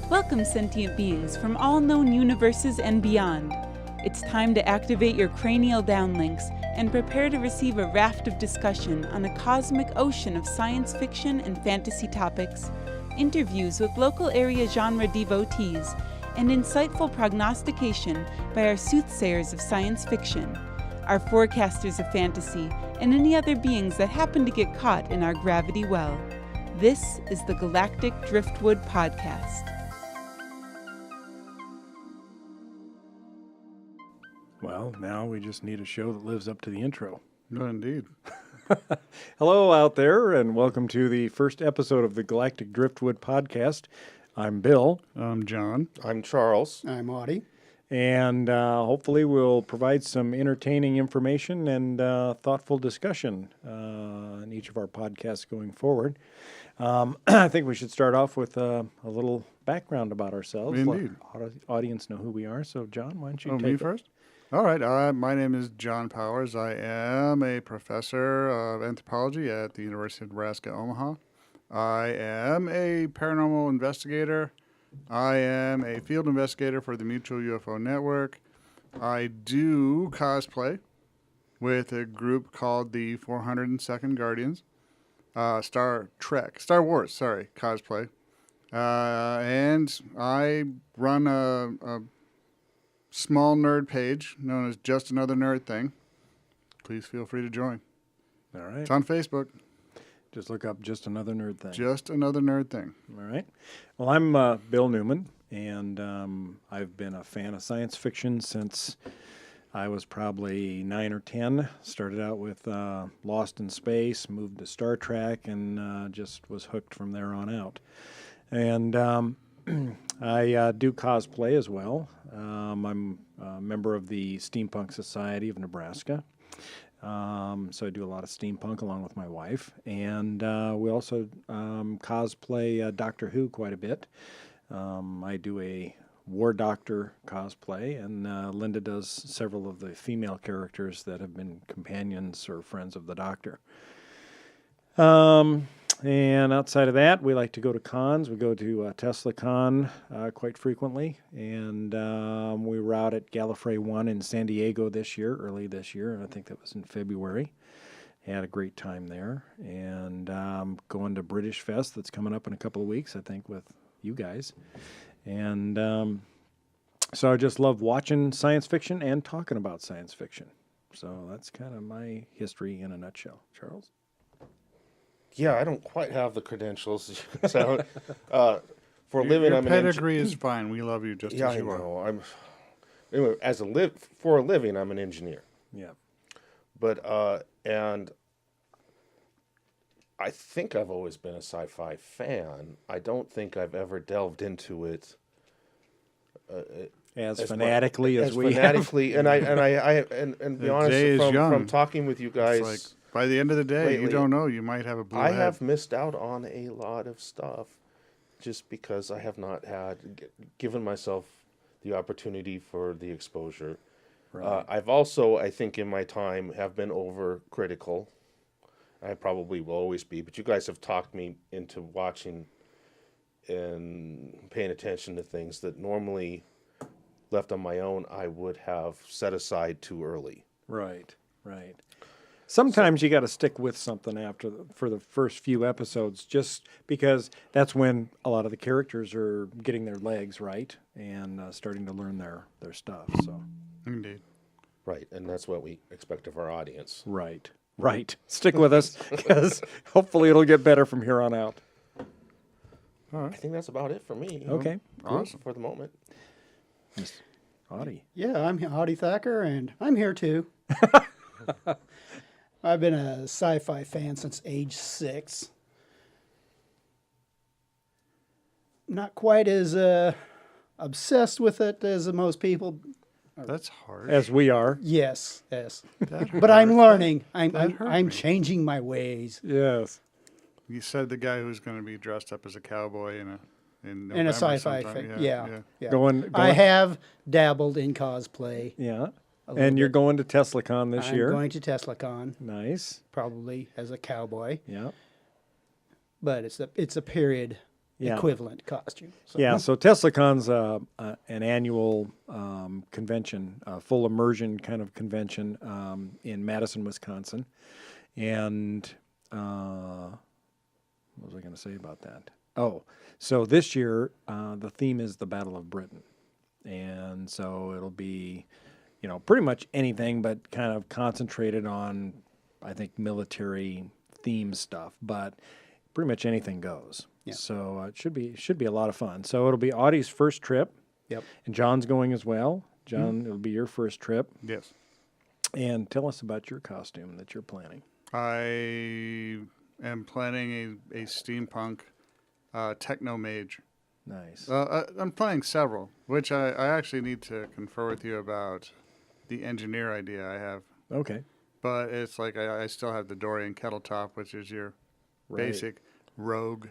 Welcome, sentient beings from all known universes and beyond. It's time to activate your cranial downlinks and prepare to receive a raft of discussion on a cosmic ocean of science fiction and fantasy topics, interviews with local area genre devotees, and insightful prognostication by our soothsayers of science fiction, our forecasters of fantasy, and any other beings that happen to get caught in our gravity well. This is the Galactic Driftwood Podcast. Well, now we just need a show that lives up to the intro. No, indeed. Hello out there, and welcome to the first episode of the Galactic Driftwood Podcast. I'm Bill. I'm John. I'm Charles. I'm Audie. And hopefully we'll provide some entertaining information and thoughtful discussion in each of our podcasts going forward. I think we should start off with a little background about ourselves. Indeed. Let the audience know who we are. So, John, why don't you take me it? first? All right. My name is John Powers. I am a professor of anthropology at the University of Nebraska, Omaha. I am a paranormal investigator. I am a field investigator for the Mutual UFO Network. I do cosplay with a group called the 402nd Guardians. Star Wars, cosplay. And I run a small nerd page known as Just Another Nerd Thing. Please feel free to join. All right. It's on Facebook. Just look up Just Another Nerd Thing. Just Another Nerd Thing. All right. Well, I'm Bill Newman, and I've been a fan of science fiction since I was probably 9 or 10. Started out with Lost in Space, moved to Star Trek, and just was hooked from there on out. And I do cosplay as well. I'm a member of the Steampunk Society of Nebraska. So I do a lot of steampunk along with my wife. And we also cosplay Doctor Who quite a bit. I do a War Doctor cosplay, and Linda does several of the female characters that have been companions or friends of the Doctor. And outside of that, we like to go to cons. We go to TeslaCon quite frequently, and we were out at Gallifrey 1 in San Diego early this year, and I think that was in February. Had a great time there, and going to British Fest that's coming up in a couple of weeks, I think, with you guys. And so I just love watching science fiction and talking about science fiction. So that's kind of my history in a nutshell. Charles? Yeah, I don't quite have the credentials. So, for a living, Your I'm pedigree is fine. We love you just as you are. Anyway, for a living, I'm an engineer. Yeah. But and I think I've always been a sci-fi fan. I don't think I've ever delved into it As fanatically as we fanatically, have. and be honest, from talking with you guys. It's like, by the end of the day, lately, you don't know. You might have a blue I head. have missed out on a lot of stuff just because I have not given myself the opportunity for the exposure. Right. I've also, I think, in my time, have been overcritical. I probably will always be, but you guys have talked me into watching and paying attention to things that normally, left on my own, I would have set aside too early. Right. Sometimes you got to stick with something for the first few episodes, just because that's when a lot of the characters are getting their legs right and starting to learn their stuff. So, Indeed. Right, and that's what we expect of our audience. Right. Stick with us, because hopefully it'll get better from here on out. All I right. think that's about it for me. Okay. Awesome. For the moment. Miss Audie. Yeah, I'm Audie Thacker, and I'm here too. I've been a sci-fi fan since age 6. Not quite as obsessed with it as most people. That's hard. As we are. Yes. That But I'm hurt. learning. That hurt I'm me. changing my ways. Yes. You said the guy who's going to be dressed up as a cowboy in a in a sci-fi sometime. thing. Yeah. Going- I have dabbled in cosplay. Yeah. a little And you're bit. going to TeslaCon this I'm year. going to TeslaCon, Nice. probably as a cowboy, Yeah. but it's a period Yeah. equivalent costume. So. Yeah, so TeslaCon's an annual convention, full immersion kind of convention in Madison, Wisconsin. And what was I going to say about that? Oh, so this year the theme is the Battle of Britain. And so it'll be, pretty much anything but kind of concentrated on, I think, military theme stuff. But pretty much anything goes. Yeah. So it should be a lot of fun. So it'll be Audie's first trip. Yep. And John's going as well. John, it'll be your first trip. Yes. And tell us about your costume that you're planning. I am planning a steampunk techno mage. Nice. I'm planning several, which I actually need to confer with you about the engineer idea I have. Okay. But it's like I still have the Dorian Kettletop, which is your Right. basic rogue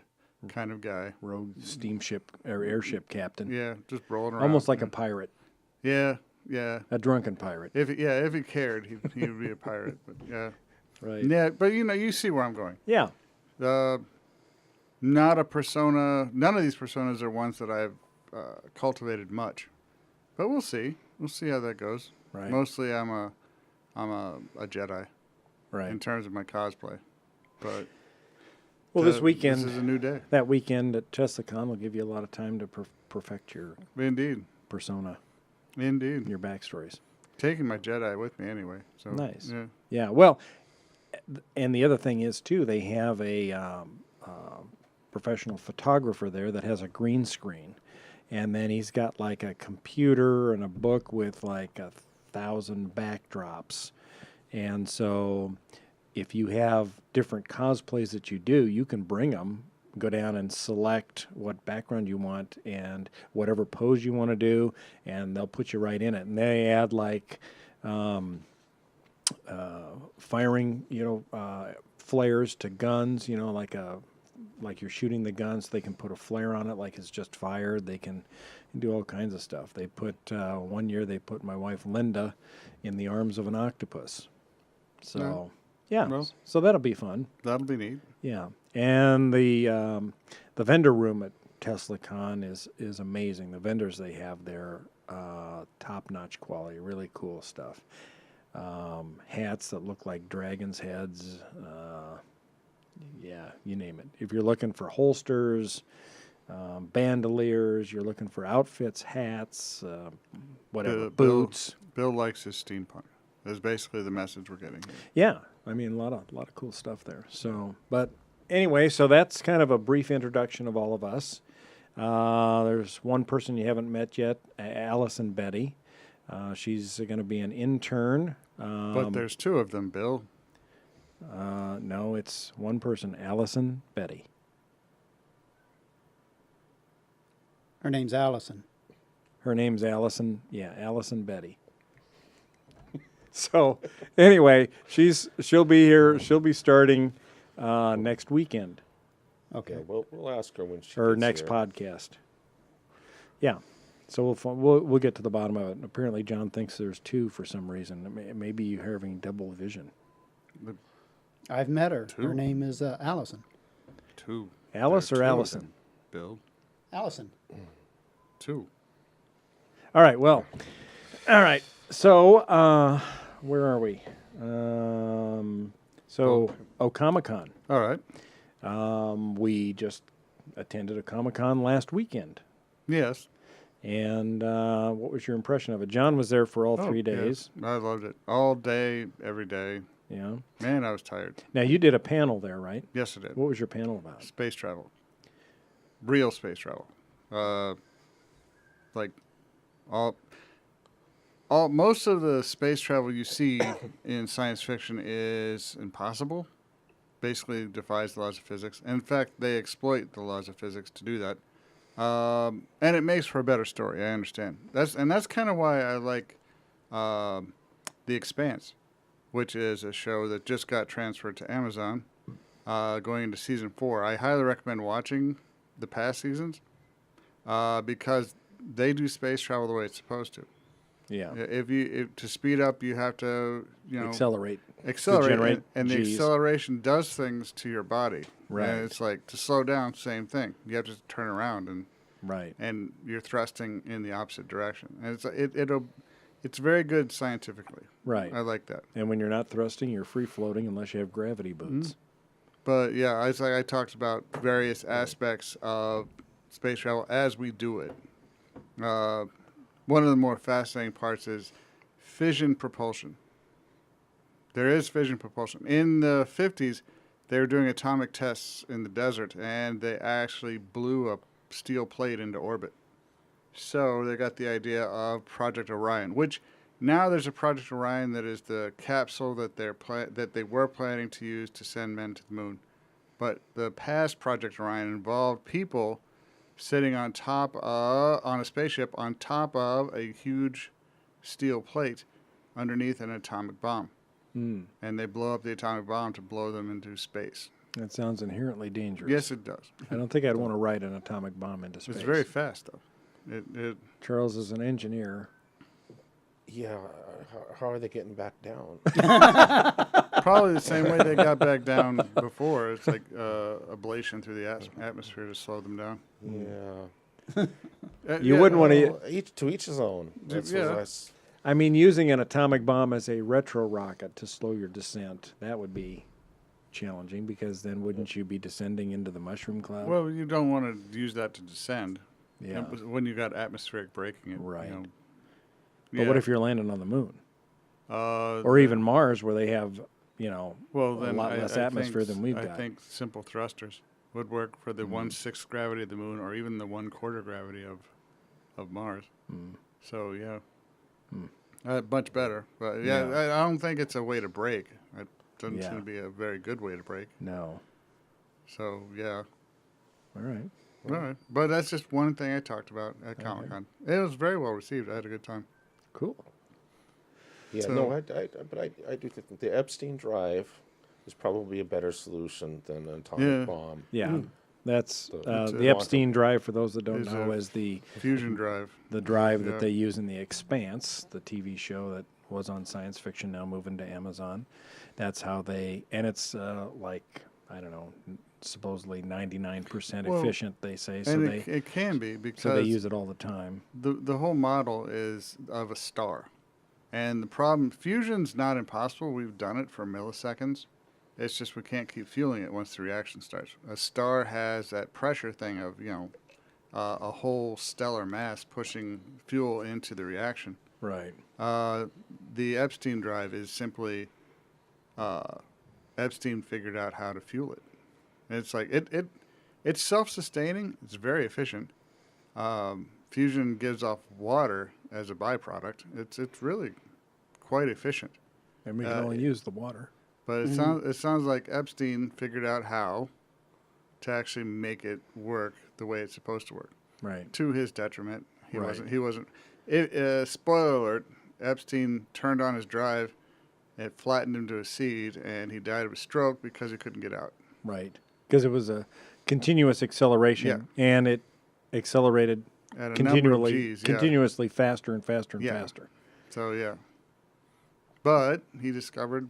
kind of guy. Rogue steamship or airship captain. Yeah, just rolling around. Almost like a pirate, Yeah. a drunken pirate. If he cared, he would be a pirate. But yeah. Right. Yeah, but you see where I'm going. Yeah. Not a persona. None of these personas are ones that I've cultivated much, but we'll see. We'll see how that goes. Right. Mostly, I'm a Jedi Right. in terms of my cosplay. But Well, this weekend, this is a new day. that weekend at TeslaCon will give you a lot of time to perfect your Indeed, persona, indeed. your backstories. Taking my Jedi with me anyway. So Nice. Yeah. Yeah. Well, and the other thing is too, they have a professional photographer there that has a green screen, and then he's got like a computer and a book with like 1,000 backdrops, and so if you have different cosplays that you do, you can bring them, go down and select what background you want and whatever pose you want to do, and they'll put you right in it. And they add like firing, flares to guns, like you're shooting the guns. They can put a flare on it like it's just fired. They can do all kinds of stuff. They put, one year they put my wife Linda in the arms of an octopus. So, yeah, Well, so that'll be fun. that'll be neat. Yeah, and the vendor room at TeslaCon is amazing. The vendors they have there, top-notch quality, really cool stuff. Hats that look like dragons' heads. Yeah, you name it. If you're looking for holsters, bandoliers, you're looking for outfits, hats, whatever, boots. Bill likes his steampunk. Is basically the message we're getting here. Yeah, I mean a lot of cool stuff there. So, but anyway, so that's kind of a brief introduction of all of us. There's one person you haven't met yet, Allison Betty. She's going to be an intern. But there's two of them, Bill. No, it's one person, Allison Betty. Her name's Allison. Her name's Allison. Yeah, Allison Betty. So, anyway, she'll be here. She'll be starting next weekend Okay. Yeah, we'll ask her when she or gets next here. podcast. Yeah. So we'll get to the bottom of it. Apparently, John thinks there's two for some reason. Maybe you're having double vision. I've met her. Two? Her name is Allison. Two. Alice There or are two of Allison? them, Bill. Allison. Two. All right. Well. All right. So where are we? Comic-Con. All right. We just attended a Comic-Con last weekend. Yes. And what was your impression of it? John was there for all 3 days. Yes. I loved it. All day, every day. Yeah. Man, I was tired. Now you did a panel there, right? Yes, I did. What was your panel about? Space travel. Real space travel. Like most of the space travel you see in science fiction is impossible. Basically defies the laws of physics. In fact, they exploit the laws of physics to do that. And it makes for a better story, I understand. That's kind of why I like The Expanse, which is a show that just got transferred to Amazon, going into season 4. I highly recommend watching the past seasons because they do space travel the way it's supposed to. Yeah. If to speed up, you have to, Accelerate. Accelerate, and the Gs. acceleration does things to your body. Right. And it's like to slow down, same thing. You have to turn around Right. and you're thrusting in the opposite direction. And it's very good scientifically. Right. I like that. And when you're not thrusting, you're free floating unless you have gravity boots. But yeah, as I talked about various aspects of space travel as we do it. One of the more fascinating parts is fission propulsion. There is fission propulsion. In the 50s, they were doing atomic tests in the desert, and they actually blew a steel plate into orbit. So they got the idea of Project Orion, which now there's a Project Orion that is the capsule that they were planning to use to send men to the moon. But the past Project Orion involved people sitting on a spaceship on top of a huge steel plate underneath an atomic bomb. And they blow up the atomic bomb to blow them into space. That sounds inherently dangerous. Yes, it does. I don't think I'd want to ride an atomic bomb into space. It's very fast, though. Charles is an engineer. Yeah, how are they getting back down? Probably the same way they got back down before. It's like ablation through the atmosphere to slow them down. Yeah. You wouldn't want to... To each his own. That's Yeah. what I mean, using an atomic bomb as a retro rocket to slow your descent, that would be challenging, because then wouldn't you be descending into the mushroom cloud? Well, you don't want to use that to descend. Yeah. When you got atmospheric braking it. Right. Yeah. But what if you're landing on the moon? Or Or even Mars, where they have, well, a then lot less atmosphere than we've I got. think simple thrusters would work for the 1/6 gravity of the moon, or even the 1/4 gravity of Mars. So yeah, much better. But yeah, Yeah. I don't think it's a way to brake. It doesn't Yeah. seem to be a very good way to brake. No. So yeah, All right. all right. But that's just one thing I talked about at Comic-Con. It was very well received. I had a good time. Cool. Yeah, So- no, I do think the Epstein drive is probably a better solution than an atomic Yeah. bomb. Yeah. That's So it's the a- Epstein drive, for those that don't Is know, a- is the Fusion drive. drive Yeah. that they use in The Expanse, the TV show that was on science fiction, now moving to Amazon. That's how and it's I don't know, supposedly 99% Well, efficient, they say. So And they it can be because so they use it all the time. the whole model is of a star. And the problem, fusion's not impossible. We've done it for milliseconds. It's just we can't keep fueling it once the reaction starts. A star has that pressure thing of, a whole stellar mass pushing fuel into the reaction. Right. The Epstein drive is simply Epstein figured out how to fuel it. And it's like it's self-sustaining. It's very efficient. Fusion gives off water as a byproduct. It's really quite efficient. And we can only use the water. But it sounds like Epstein figured out how to actually make it work the way it's supposed to work. Right. To his detriment, he Right. wasn't. Spoiler alert: Epstein turned on his drive, it flattened him to a seed, and he died of a stroke because he couldn't get out. Right. Because it was a continuous acceleration, and it accelerated At a number of Gs, continuously faster and faster and Yeah. faster. So yeah. But he discovered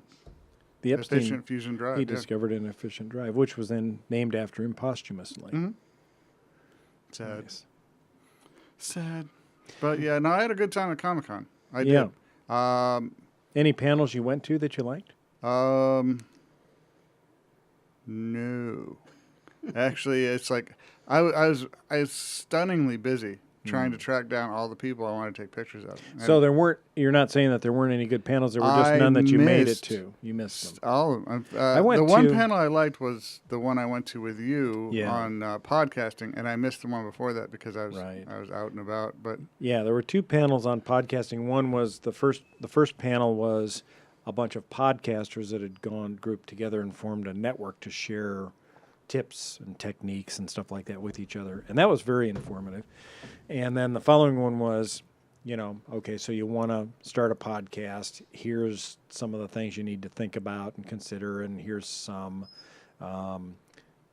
The Epstein, efficient fusion drive. he yeah. discovered an efficient drive, which was then named after him posthumously. Mhm. Sad. Nice. Sad. But yeah, no, I had a good time at Comic-Con. I Yeah. did. Any panels you went to that you liked? No. Actually, it's like I was stunningly busy trying to track down all the people I wanted to take pictures of. So you're not saying that there weren't any good panels. There were just I none that you made it missed to. You missed them. all of them. I went the one to- panel I liked was the one I went to with you Yeah. on podcasting, and I missed the one before that because I was Right. out and about. But Yeah, there were two panels on podcasting. One was the first panel was a bunch of podcasters that had grouped together and formed a network to share tips and techniques and stuff like that with each other. And that was very informative. And then the following one was, okay, so you want to start a podcast. Here's some of the things you need to think about and consider. And here's some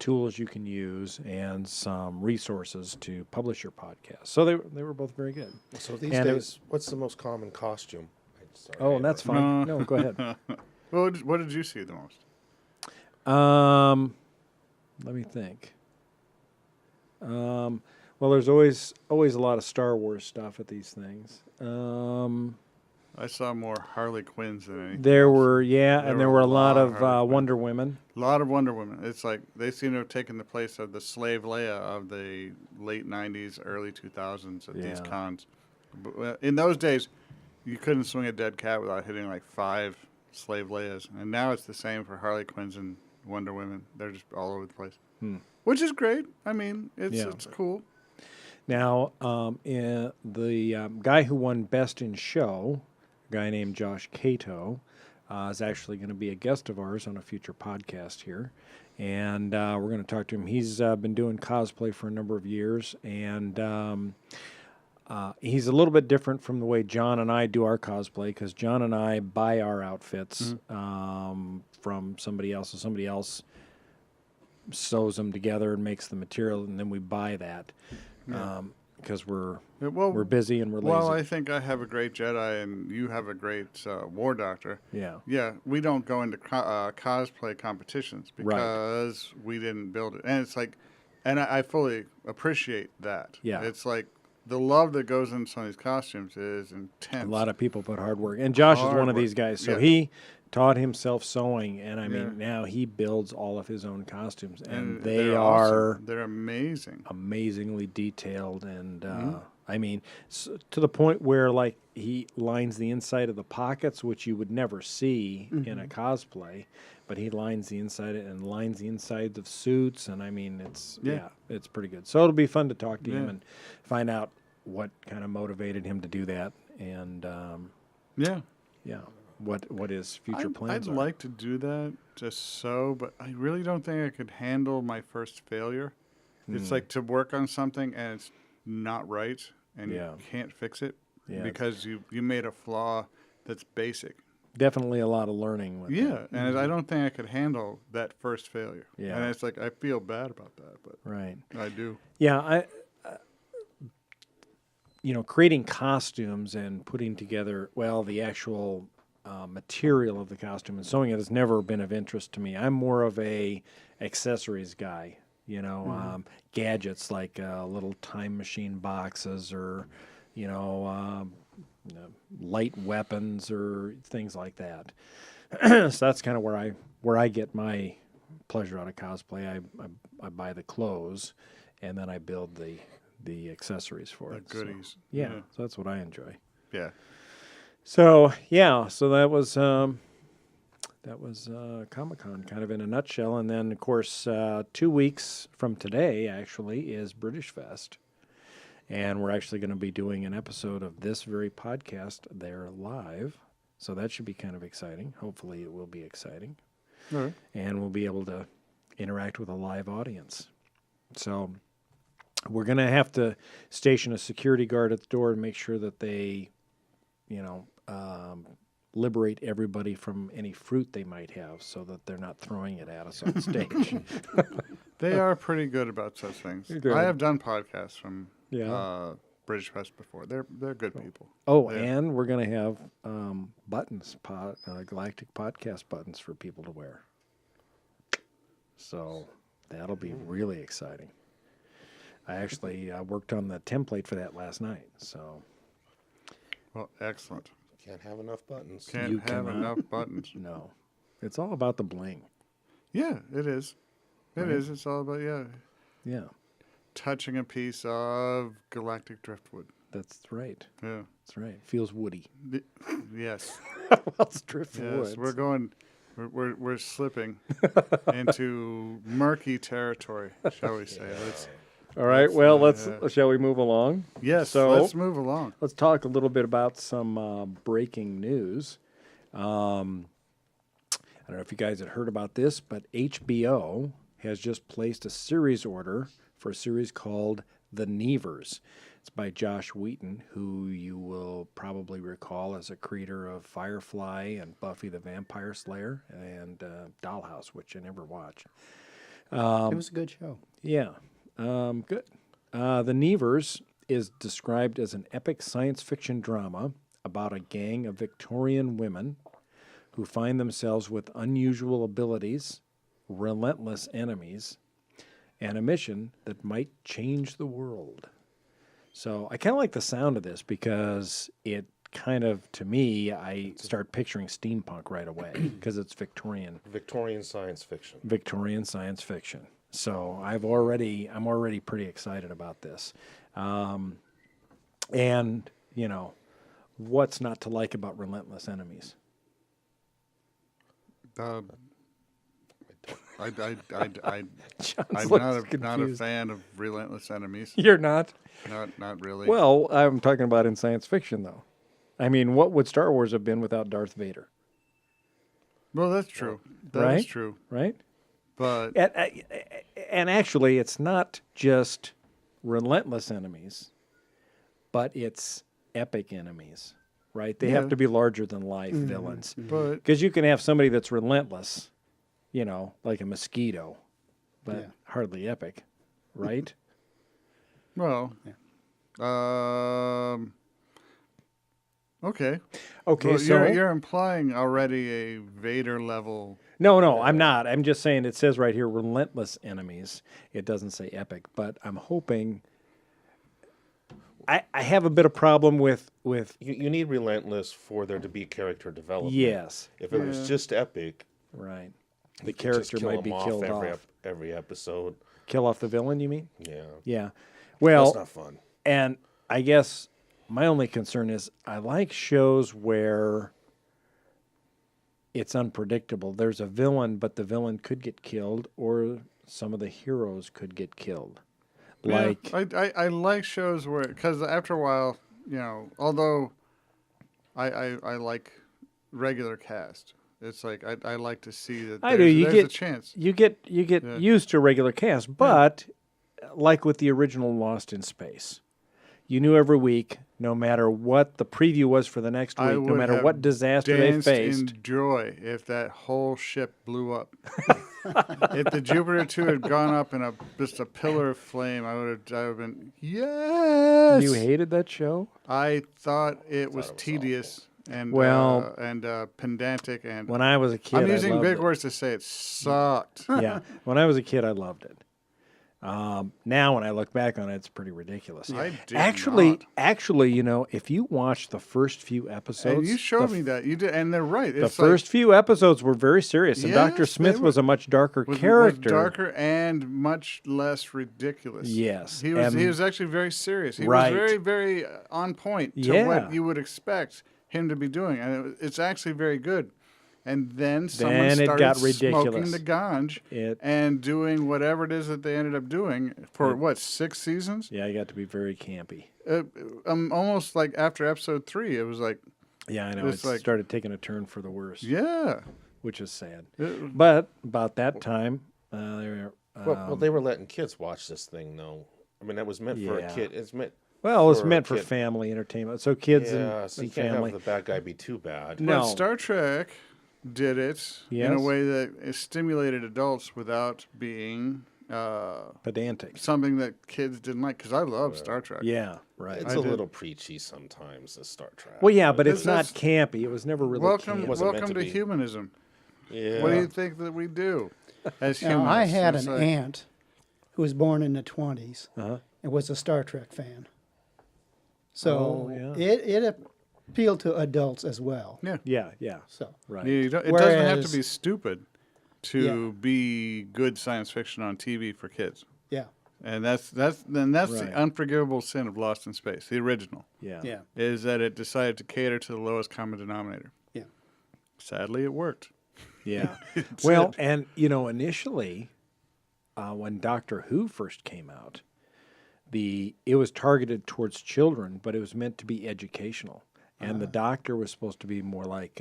tools you can use and some resources to publish your podcast. So they were both very good. So these And it days, what's the most common costume? Sorry, Oh, that's fine. No, go ahead. What did you see the most? Let me think. Well, there's always a lot of Star Wars stuff at these things. I saw more Harley Quinns than anything There else. were, and there were a lot of Harley Quinn. Wonder Women. A lot of Wonder Women. It's like they seem to have taken the place of the slave Leia of the late 90s, early 2000s at these Yeah. cons. But, in those days, you couldn't swing a dead cat without hitting like 5 slave Leias. And now it's the same for Harley Quinns and Wonder Women. They're just all over the place. Which is great. I mean, it's cool. Now, the guy who won Best in Show, a guy named Josh Cato, is actually going to be a guest of ours on a future podcast here. And we're going to talk to him. He's been doing cosplay for a number of years, and he's a little bit different from the way John and I do our cosplay, because John and I buy our outfits from somebody else, so somebody else sews them together and makes the material, and then we buy that because we're busy and we're lazy. Well, I think I have a great Jedi and you have a great War Doctor. Yeah. Yeah, we don't go into cosplay competitions because we didn't build it. And it's like, and I fully appreciate that. Yeah. It's like the love that goes into some of these costumes is intense. A lot of people put hard work. And Josh is one of these guys. So he taught himself sewing, and I mean, now he builds all of his own costumes. And they are awesome. They're amazing. Amazingly detailed. And I mean, to the point where, like, he lines the inside of the pockets, which you would never see in a cosplay. But he lines the inside and lines the insides of suits. And I mean, it's pretty good. So it'll be fun to talk to him and find out what kind of motivated him to do that. And what his future plans I'd are. like to do that just so, but I really don't think I could handle my first failure. It's like to work on something and it's not right and you can't fix it because you made a flaw that's basic. Definitely a lot of learning with that. And I don't think I could handle that first failure. Yeah. And it's like I feel bad about that, but Right. I do. Yeah, creating costumes and putting together, the actual material of the costume and sewing it has never been of interest to me. I'm more of a accessories guy, gadgets like little time machine boxes or, light weapons or things like that. So that's kind of where I get my pleasure out of cosplay. I buy the clothes and then I build the accessories for it. The goodies. So, so that's what I enjoy. Yeah. So that was Comic-Con kind of in a nutshell. And then, of course, 2 weeks from today, actually, is British Fest. And we're actually going to be doing an episode of this very podcast there live. So that should be kind of exciting. Hopefully it will be exciting. All right. And we'll be able to interact with a live audience. So we're going to have to station a security guard at the door and make sure that they, liberate everybody from any fruit they might have so that they're not throwing it at us on stage. They are pretty good about such things. I have done podcasts from British Fest before. They're good people. Oh, and we're going to have buttons, Galactic Podcast buttons for people to wear. So that'll be really exciting. I actually worked on the template for that last night. So, well, excellent. Can't have enough buttons. Can't have enough buttons. No, it's all about the bling. Yeah, it is. It is. It's all about Yeah, touching a piece of galactic driftwood. that's right. Yeah. That's right. Feels woody. Yes. Well, it's driftwood. Yes. We're slipping into murky territory, shall we say? All right. Well, shall we move along? Yes. So let's move along. Let's talk a little bit about some breaking news. I don't know if you guys had heard about this, but HBO has just placed a series order for a series called The Nevers. It's by Josh Wheaton, who you will probably recall as a creator of Firefly and Buffy the Vampire Slayer and Dollhouse, which I never watched. It was a good show. Yeah. Good. The Nevers is described as an epic science fiction drama about a gang of Victorian women who find themselves with unusual abilities, relentless enemies, and a mission that might change the world. So I kind of like the sound of this because it kind of, to me, I start picturing steampunk right away because it's Victorian. Victorian science fiction. Victorian science fiction. So I'm already pretty excited about this. And, you know, what's not to like about relentless enemies? I'm John's not a fan of relentless enemies. You're not? Not really. Well, I'm talking about in science fiction, though. I mean, what would Star Wars have been without Darth Vader? Well, that's true. That is Right? true. Right? But And actually, it's not just relentless enemies, but it's epic enemies, right? They have Yeah. to be larger than life villains. but Because you can have somebody that's relentless, you know, like a mosquito, but Yeah. hardly epic, right? well, okay. Okay, Well, so you're implying already a Vader level. no, I'm not. I'm just saying it says right here relentless enemies. It doesn't say epic, but I'm hoping. I have a bit of problem with You need relentless for there to be character development. yes, If it was just epic, right. you The could just character kill might him be off killed off. every episode. Kill off the villain, you mean? Yeah, Yeah. Well, that's not fun. and I guess my only concern is I like shows where it's unpredictable. There's a villain, but the villain could get killed, or some of the heroes could get killed. Like, Yeah, I like shows where, because after a while, you know, although I like regular cast, it's like I like to see that I there's, do. You there's get a chance. You get used to regular cast, but like with the original Lost in Space, you knew every week, no matter what the preview was for the next I week, no would matter have what disaster they danced faced. in joy if that whole ship blew up. If the Jupiter 2 had gone up in just a pillar of flame, I would have been, yes. You hated that show? I thought it was was tedious and Well, pedantic, and When I was a kid, I'm I using loved big it. words to say it sucked. Yeah, when I was a kid, I loved it. Now, when I look back on it, it's pretty ridiculous. I did Actually, you know, if you watch the first few episodes, And you showed me that you did, and they're right. the It's like, first few episodes were very serious, and Dr. Yes, Smith they was a much darker was character. darker and much less ridiculous. Yes, he was. and- He was actually very serious. He Right. was very, very on point to Yeah. what you would expect him to be doing, and it's actually very good. And then someone Then it started got smoking ridiculous. the ganj It- and doing whatever it is that they ended up doing for what 6 seasons. Yeah, I got to be very campy. Almost like after episode 3, it was like, Yeah, I know. It's It like- started taking a turn for the worse, yeah. which is sad. It- But about that time, Well, they were letting kids watch this thing, though. I mean, that was meant for a Yeah. kid. It's meant. it's for a meant for kid. family entertainment. So kids Yeah, so you and can't family. have the bad guy be too bad. No. But Star Trek did it in Yes. a way that it stimulated adults without being Pedantic. something that kids didn't like. Because I love Star Trek. Yeah, right. It's I a did. little preachy sometimes, the Star Trek. Well, yeah, but it's not That's- campy. It was never really Welcome, campy. wasn't meant welcome to to be. humanism. Yeah. What do you think that we do as humans? Now, I had It's an like- aunt who was born in the 20s Uh-huh. and was a Star Trek fan. So Oh, yeah. it appealed to adults as well. Yeah. Yeah, So right. You don't, it doesn't have to Whereas- be stupid to be good science fiction on TV for kids. yeah, And that's Right. the unforgivable sin of Lost in Space, the original, Yeah. yeah, is that it decided to cater to the lowest common denominator. yeah. Sadly, it worked. Yeah. Well, and, you know, initially, when Doctor Who first came out, it was targeted towards children, but it was meant to be educational. And the Doctor was supposed to be more like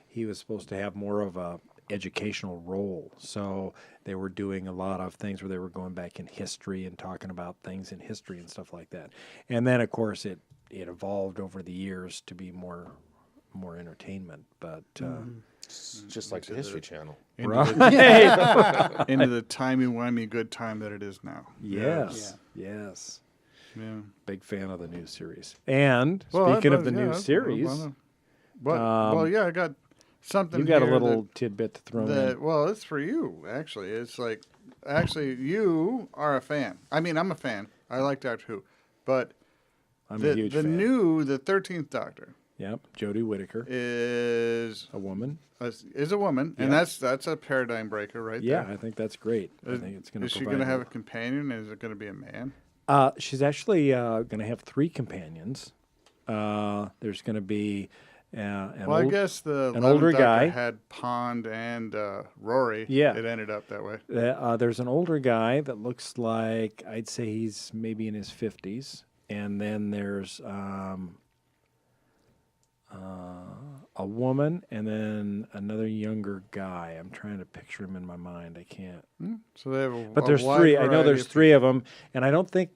he was supposed to have more of a educational role. So they were doing a lot of things where they were going back in history and talking about things in history and stuff like that. And then, of course, it evolved over the years to be more more entertainment. But It's just like the History Channel. Into the timey-wimey good time that it is now. yes. Yeah. Big fan of the new series. And Well, speaking of the yeah, new series, I got something. you got a here little tidbit to throw in. Well, it's for you, actually. It's like, actually, you are a fan. I mean, I'm a fan. I like Doctor Who. But I'm a huge fan. the 13th Doctor Yep, Jodie Whittaker is a woman. a woman, and that's a paradigm breaker right Yeah, there. I think that's great. I think it's going to. Is she going to have a companion? Is it going to be a man? She's actually going to have 3 companions. There's going to be I guess the an older 11th Doctor guy had Pond and Rory. Yeah. It ended up that way. There's an older guy that looks like, I'd say he's maybe in his 50s, and then there's a woman, and then another younger guy. I'm trying to picture him in my mind. I can't. So they have But there's 3. I know there's 3 of them, and I don't think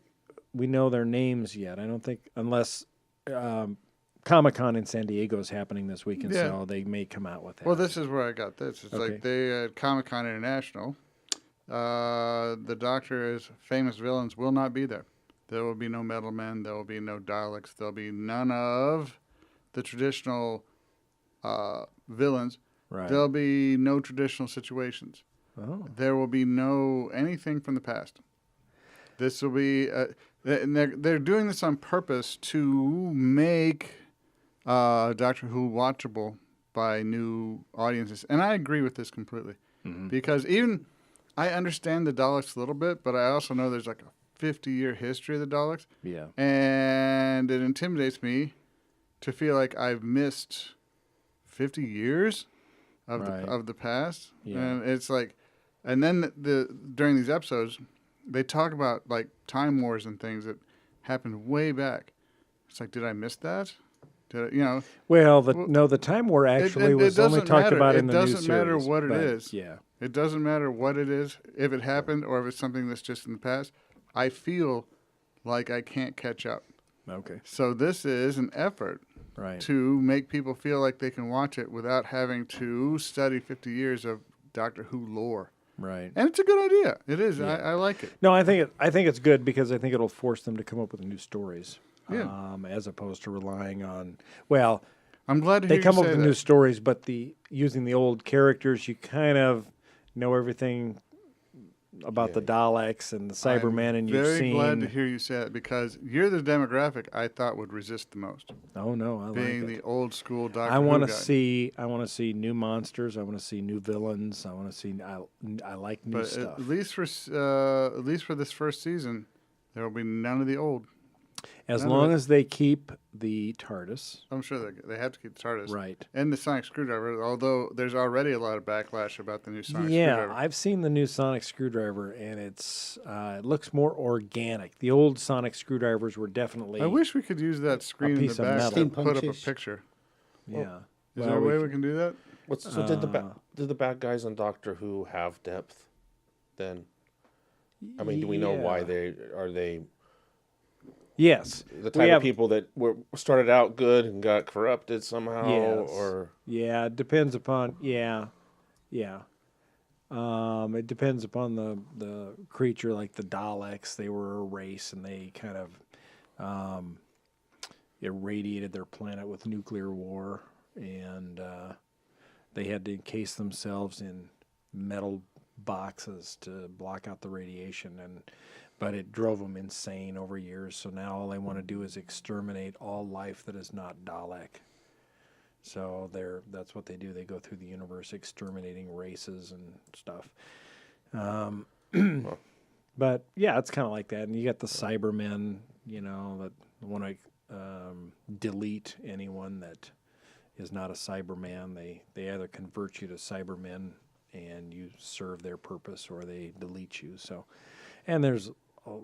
we know their names yet. I don't think, unless Comic-Con in San Diego is happening this weekend, so they may come out with that. Well, this is where I got this. It's Okay. like they at Comic-Con International, the Doctor's famous villains will not be there. There will be no Metal Men. There will be no Daleks. There'll be none of the traditional villains. Right. There'll be no traditional situations. Oh. There will be no anything from the past. This will be, and they're doing this on purpose to make Doctor Who watchable by new audiences. And I agree with this completely. Because even, I understand the Daleks a little bit, but I also know there's like a 50-year history of the Daleks. Yeah. And it intimidates me to feel like I've missed 50 years of the past. Yeah. And it's like, and then during these episodes, they talk about like time wars and things that happened way back. It's like, did I miss that? Well, the Time War actually was only talked about in the new series. It doesn't matter what it is. Yeah. It doesn't matter what it is, if it happened or if it's something that's just in the past. I feel like I can't catch up. Okay. So this is an effort to make people feel like they can watch it without having to study 50 years of Doctor Who lore. Right. And it's a good idea. It is. Yeah. I like it. No, I think it's good because I think it'll force them to come up with new stories. Yeah. As opposed to relying on, well, I'm glad to hear they come you up say with that. new stories, but using the old characters, you kind of know everything about the Daleks and the Cybermen, and you've very seen. glad to hear you say that because you're the demographic I thought would resist the most. Oh no, I being like it. the old school Doctor I Who want to guy. see. I want to see new monsters. I want to see new villains. I want to see. I like new But stuff. at least for this first season, there will be none of the old. As none of long it. as they keep the TARDIS. I'm sure they have to keep the TARDIS. Right. And the sonic screwdriver, although there's already a lot of backlash about the new sonic Yeah, screwdriver. I've seen the new sonic screwdriver, and it looks more organic. The old sonic screwdrivers were definitely. I wish we could use that screen in the piece of back to metal. put up a Steampunkish. picture. Yeah. Is there a way we can do that? So did the bad guys on Doctor Who have depth? Then, I mean, do we know why they? Yes. The type of people that started out good and got corrupted somehow, Yes. or it depends upon it depends upon the creature, like the Daleks. They were a race, and they kind of irradiated their planet with nuclear war, and they had to encase themselves in metal boxes to block out the radiation, but it drove them insane over years. So now all they want to do is exterminate all life that is not Dalek. So that's what they do. They go through the universe exterminating races and stuff. But yeah, it's kind of like that. And you got the Cybermen, that want to delete anyone that is not a Cyberman. They either convert you to Cybermen and you serve their purpose, or they delete you. So, and there's a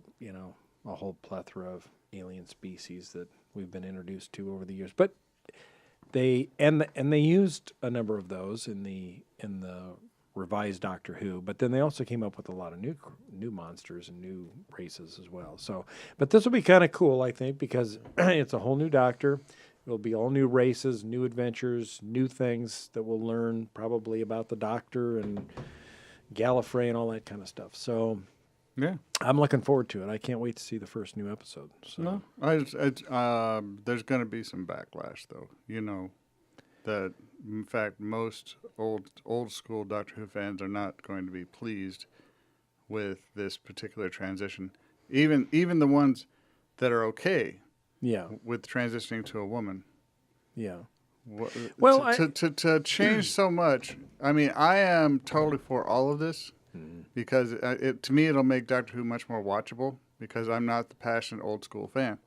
whole plethora of alien species that we've been introduced to over the years. But they used a number of those in the revised Doctor Who. But then they also came up with a lot of new monsters and new races as well. So, but this will be kind of cool, I think, because it's a whole new Doctor. It'll be all new races, new adventures, new things that we'll learn probably about the Doctor and Gallifrey and all that kind of stuff. So Yeah. I'm looking forward to it. I can't wait to see the first new episode. So. No, there's going to be some backlash, though. You know that, in fact, most old school Doctor Who fans are not going to be pleased with this particular transition. Even the ones that are okay Yeah. with transitioning to a woman. Yeah. Well, to change so much. I mean, I am totally for all of this. Because to me, it'll make Doctor Who much more watchable because I'm not the passionate old school fan.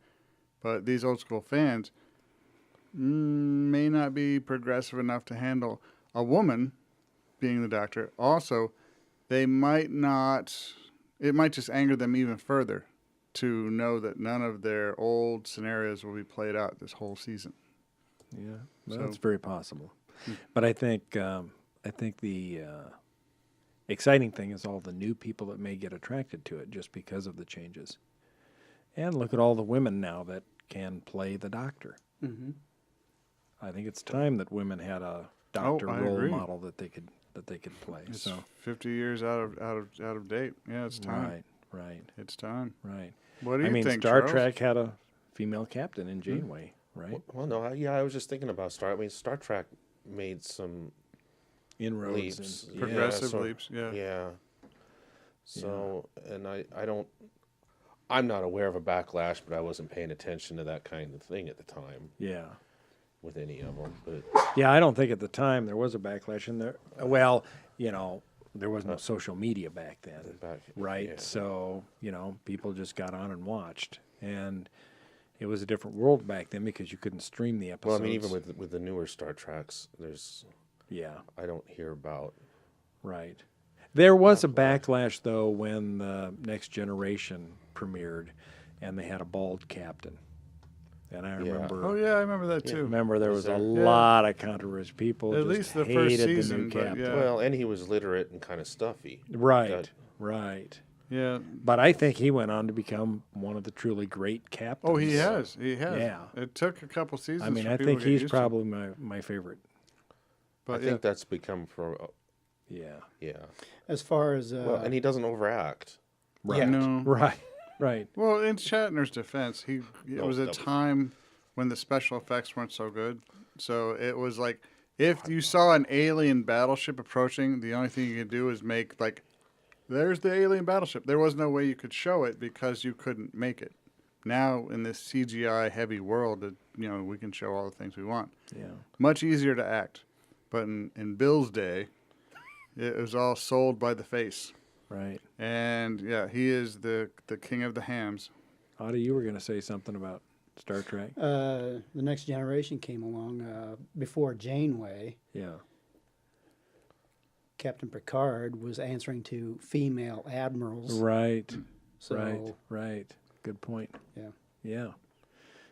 But these old school fans may not be progressive enough to handle a woman being the Doctor. Also, they might not, it might just anger them even further to know that none of their old scenarios will be played out this whole season. Yeah. Well, So- that's very possible. But I think the exciting thing is all the new people that may get attracted to it just because of the changes. And look at all the women now that can play the Doctor. Mm-hmm. I think it's time that women had a Doctor I role agree. model that they could play. It's So 50 years out of date. Yeah, it's time. right. It's time. Right. What do you I mean, think, Star Charles? Trek had a female captain in Janeway, right? Well, no, I was just thinking about Star Trek made some Inroads leaps. and Progressive leaps, yeah. Yeah. So, and I'm not aware of a backlash, but I wasn't paying attention to that kind of thing at the time yeah. with any of them. But Yeah, I don't think at the time there was a backlash in there. Well, there was no social media back then, back, right? yeah. So, people just got on and watched. And it was a different world back then because you couldn't stream the Well, episodes. I mean, even with the newer Star Treks, Yeah, I don't hear about. right. There was a backlash, though, when the Next Generation premiered and they had a bald captain. And I remember... Oh, yeah, I remember that too. Remember, there was Was a there? lot of controversy. People At just least the hated first the season, new but captain. yeah. Well, and he was literate and kind of stuffy. Right, That- right. Yeah. But I think he went on to become one of the truly great captains. Oh, he has. He has. Yeah. It took a couple seasons. I mean, for I people think to get he's used to it. probably my favorite. But I think that's become for. Yeah. Yeah. As far as Well, and he doesn't overact. Right. Yeah. No. Right. Right. Well, in Shatner's defense, it No, was a that- time when the special effects weren't so good. So it was like if you saw an alien battleship approaching, the only thing you could do is make there's the alien battleship. There was no way you could show it because you couldn't make it. Now in this CGI heavy world, we can show all the things we want. Yeah. Much easier to act. But in Bill's day, it was all sold by the face. Right. And yeah, he is the king of the hams. Audie, you were going to say something about Star Trek. the Next Generation came along before Janeway. Yeah. Captain Picard was answering to female admirals. Right. So, Right. Good point. Yeah. Yeah.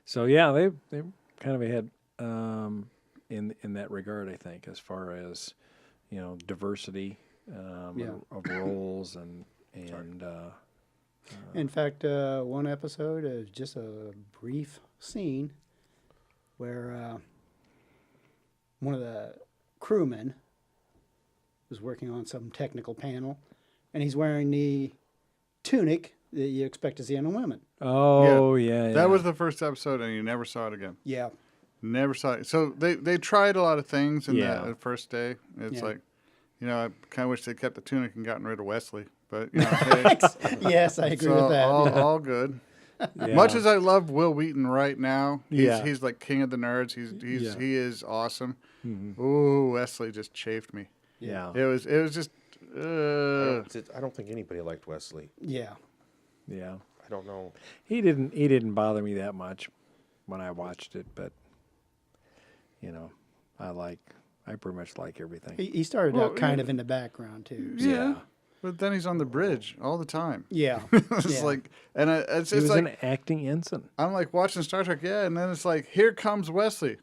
So yeah, they kind of ahead in that regard, I think, as far as diversity Yeah. of roles and In fact, one episode is just a brief scene where one of the crewmen was working on some technical panel, and he's wearing the tunic that you expect to see on a woman. oh yeah. That was the first episode, and you never saw it again. Yeah. Never saw it. So they tried a lot of things in Yeah. that first day. It's Yeah. like, I kind of wish they kept the tunic and gotten rid of Wesley. But, hey, Yes, I agree so with that. all good. Yeah. Much as I love Will Wheaton right now, Yeah. he's like king of the nerds. Yeah. He is awesome. Mhm. Ooh, Wesley just chafed me. Yeah. It was just. I don't think anybody liked Wesley. Yeah. Yeah. I don't know. He didn't bother me that much when I watched it, but I pretty much like everything. He started Well, out kind yeah. of in the background, too. Yeah. But then he's on the bridge all the time. Yeah. It's Yeah. like, and it's He was like an acting ensign. I'm like watching Star Trek, yeah, and then it's like, here comes Wesley.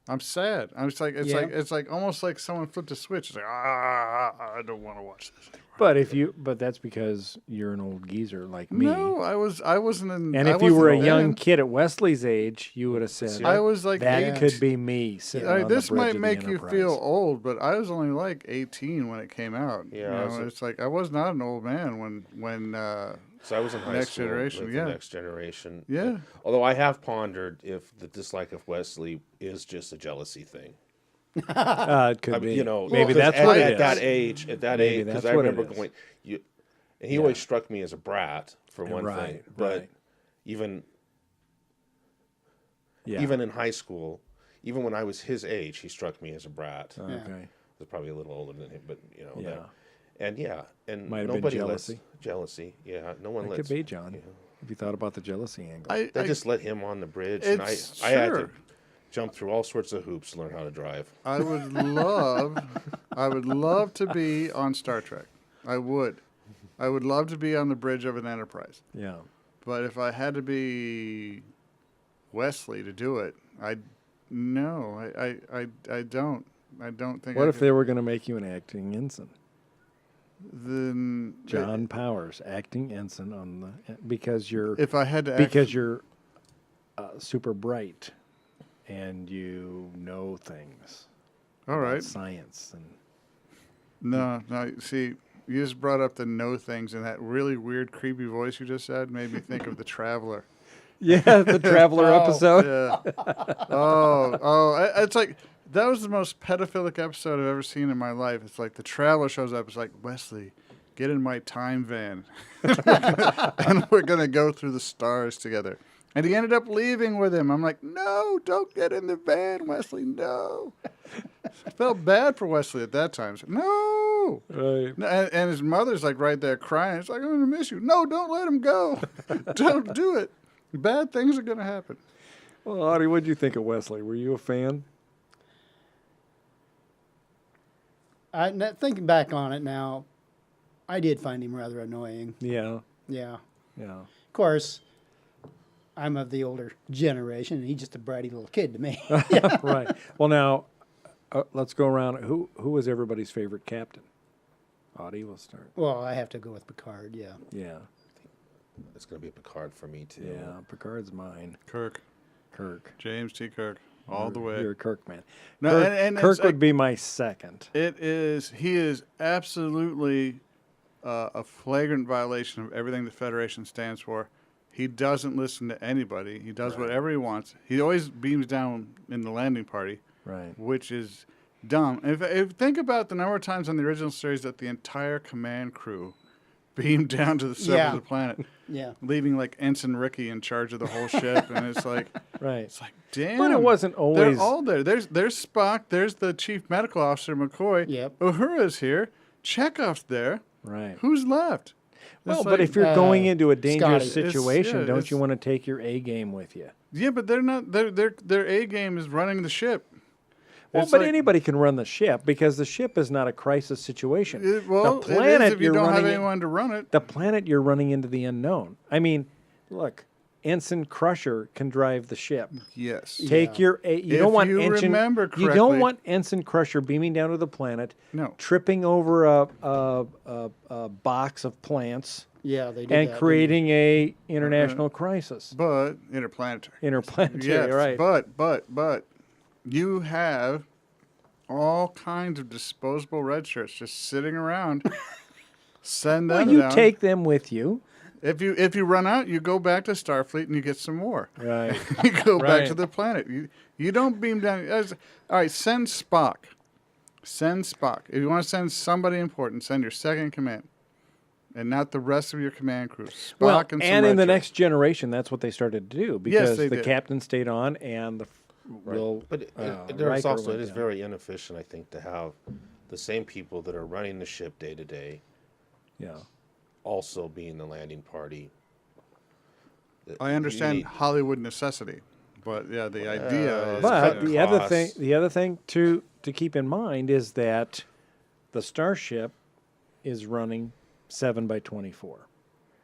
I'm sad. I'm just like, it's Yeah. like almost like someone flipped a switch. It's like, I don't want to watch this anymore. But that's because you're an old geezer like me. No, I wasn't in. And I if you were a wasn't young in. kid at Wesley's age, you would have said, I was like that 8. could be me sitting on This the bridge might of the make you Enterprise. feel old, but I was only like 18 when it came out. Yeah, it's like I was not an old man when. So I was in high Next school. Generation, with yeah. The Next Generation. Yeah. Although I have pondered if the dislike of Wesley is just a jealousy thing. It could I be. mean, you know, maybe 'cause that's what it at is. that age, Maybe because that's I what it remember is. going, and he always struck me as a brat for one thing. Right, But right. even Yeah. even in high school, even when I was his age, he struck me as a brat. I Okay. was probably a little older than him, but you know. Yeah. And Might have been nobody jealousy. lets jealousy. Yeah, no one It lets. could be, John. you know. If you thought about the jealousy angle. They just let him on the bridge, and I had to jump through all sorts of hoops to learn how to drive. I would love to be on Star Trek. I would love to be on the bridge of an Enterprise. Yeah. But if I had to be Wesley to do it, I don't. I don't think. What if they were going to make you an acting ensign? Then John Powers, acting ensign on the because you're if I had to because you're super bright and you know things. all about right. science and No. See, you just brought up the know things, and that really weird, creepy voice you just said made me think of the Traveler. yeah, the Traveler episode. Yeah. It's like that was the most pedophilic episode I've ever seen in my life. It's like the Traveler shows up. It's like, Wesley, get in my time van, and we're gonna go through the stars together. And he ended up leaving with him. I'm like, no, don't get in the van, Wesley. No. I felt bad for Wesley at that time. So, no. Right. And his mother's like right there crying. It's like, I'm gonna miss you. No, don't let him go. Don't do it. Bad things are gonna happen. Well, Audie, what did you think of Wesley? Were you a fan? Thinking back on it now, I did find him rather annoying. Yeah. Yeah. Yeah. Of course, I'm of the older generation, and he's just a bratty little kid to me. Right. Well, now let's go around. Who was everybody's favorite captain? Audie, we'll start. Well, I have to go with Picard, yeah. Yeah. It's going to be a Picard for me too. Yeah. Picard's mine. Kirk. James T. Kirk. All the way. You're a Kirk man. No, Kirk, and Kirk it's would like- be my second. He is absolutely a flagrant violation of everything the Federation stands for. He doesn't listen to anybody. He does whatever he wants. He always beams down in the landing party, Right. which is dumb. If think about the number of times on the original series that the entire command crew beamed down to the surface Yeah. of the planet, Yeah. leaving like Ensign Ricky in charge of the whole ship, and it's like, Right. damn. But it wasn't always. They're all there. There's Spock. There's the chief medical officer McCoy. Yep. Uhura's here. Chekhov's there. Right. Who's left? Well, It's but like- if you're going into a dangerous Scotty. situation, yeah, don't you it's- want to take your A game with you? Yeah, but they're not. Their A game is running the ship. Well, It's but like- anybody can run the ship because the ship is not a crisis situation. Well, the planet it is if you you're don't have running anyone to run it. the planet you're running into the unknown. I mean, look, Ensign Crusher can drive the ship. Yes. Take your A. You If don't want you Ensign. remember You don't correctly- want Ensign Crusher beaming down to the planet, No. tripping over a box of plants Yeah, they did and that, creating a international crisis. But interplanetary. Interplanetary, Yes. right? But you have all kinds of disposable red shirts just sitting around. Send Well, them you down. take them with you, If you run out, you go back to Starfleet and you get some more. right? You go back Right. to the planet. You don't beam down. All right, send Spock. Send Spock. If you want to send somebody important, send your second in command, and not the rest of your command crew. Spock Well, and some and in the red next generation, that's what they started to do because they the did. captain stayed on and the Will. But there's Riker also, went it is down. very inefficient, I think, to have the same people that are running the ship day to day Yeah. also be in the landing party. I understand You need- Hollywood necessity, but yeah, the idea is. But cutting the other costs. thing to keep in mind is that the Starship is running 7x24,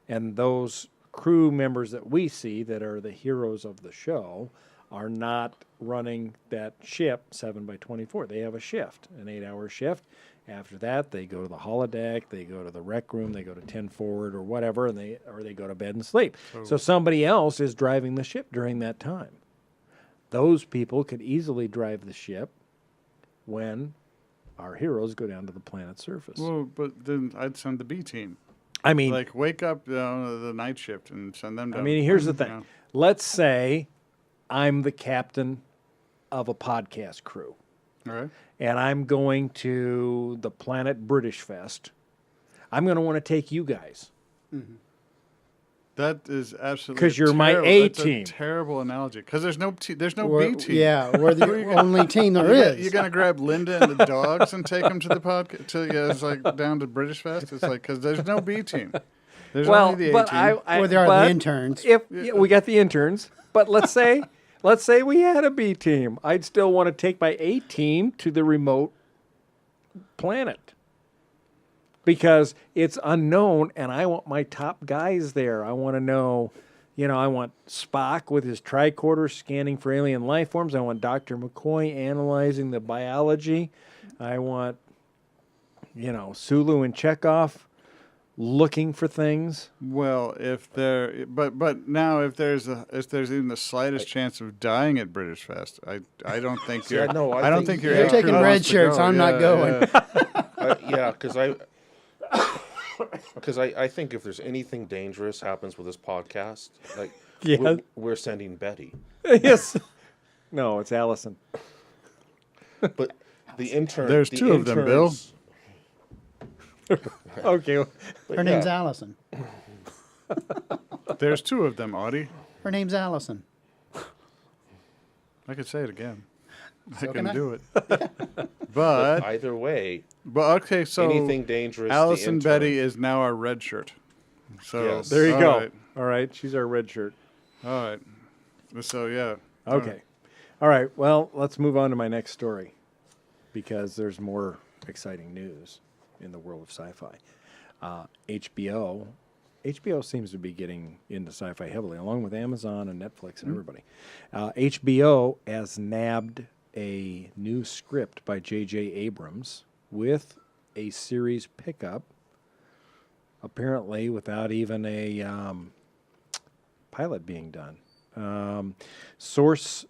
and those crew members that we see that are the heroes of the show are not running that ship 7 by 24. They have a shift, an 8-hour shift. After that, they go to the holodeck, they go to the rec room, they go to 10 forward or whatever, and they go to bed and sleep. So somebody else is driving the ship during that time. Those people could easily drive the ship when our heroes go down to the planet's surface. Well, but then I'd send the B team. I mean, Like, wake up the night shift and send them down. I mean, here's the thing. Let's say I'm the captain of a podcast crew, All right. and I'm going to the Planet British Fest. I'm going to want to take you guys. That is absolutely 'Cause you're my terrible- A that's team. A terrible analogy because there's no We're- B team. Yeah, we're the only team there is. You're gonna grab Linda and the dogs and take them to the podcast. It's like down to British Fest. It's like because there's no B team. There's only the A team. Or there are but the interns. If we got the interns, but let's say we had a B team, I'd still want to take my A team to the remote planet because it's unknown, and I want my top guys there. I want to know, I want Spock with his tricorder scanning for alien life forms. I want Dr. McCoy analyzing the biology. I want, Sulu and Chekhov looking for things. Well, if there, but now if there's even the slightest chance of dying at British Fest, I don't think you're. Yeah, no, I I don't think think you're. You're taking red shirts. I'm not going. Yeah, because I think if there's anything dangerous happens with this podcast, like Yeah. we're sending Betty. Yes. No, it's Allison. But the intern. There's the two of them, Bill. interns- Okay. but Her name's yeah, Allison. There's two of them, Audie. Her name's Allison. I could say it again. I can can I? do it. But either way, okay, so anything dangerous. the Allison intern- Betty is now our red shirt. So Yes. There you all go. right, All right. She's our red shirt. all right. So yeah. Okay. All right. Well, let's move on to my next story because there's more exciting news in the world of sci-fi. HBO seems to be getting into sci-fi heavily, along with Amazon and Netflix and everybody. HBO has nabbed a new script by J.J. Abrams with a series pickup, apparently without even a pilot being done. Sources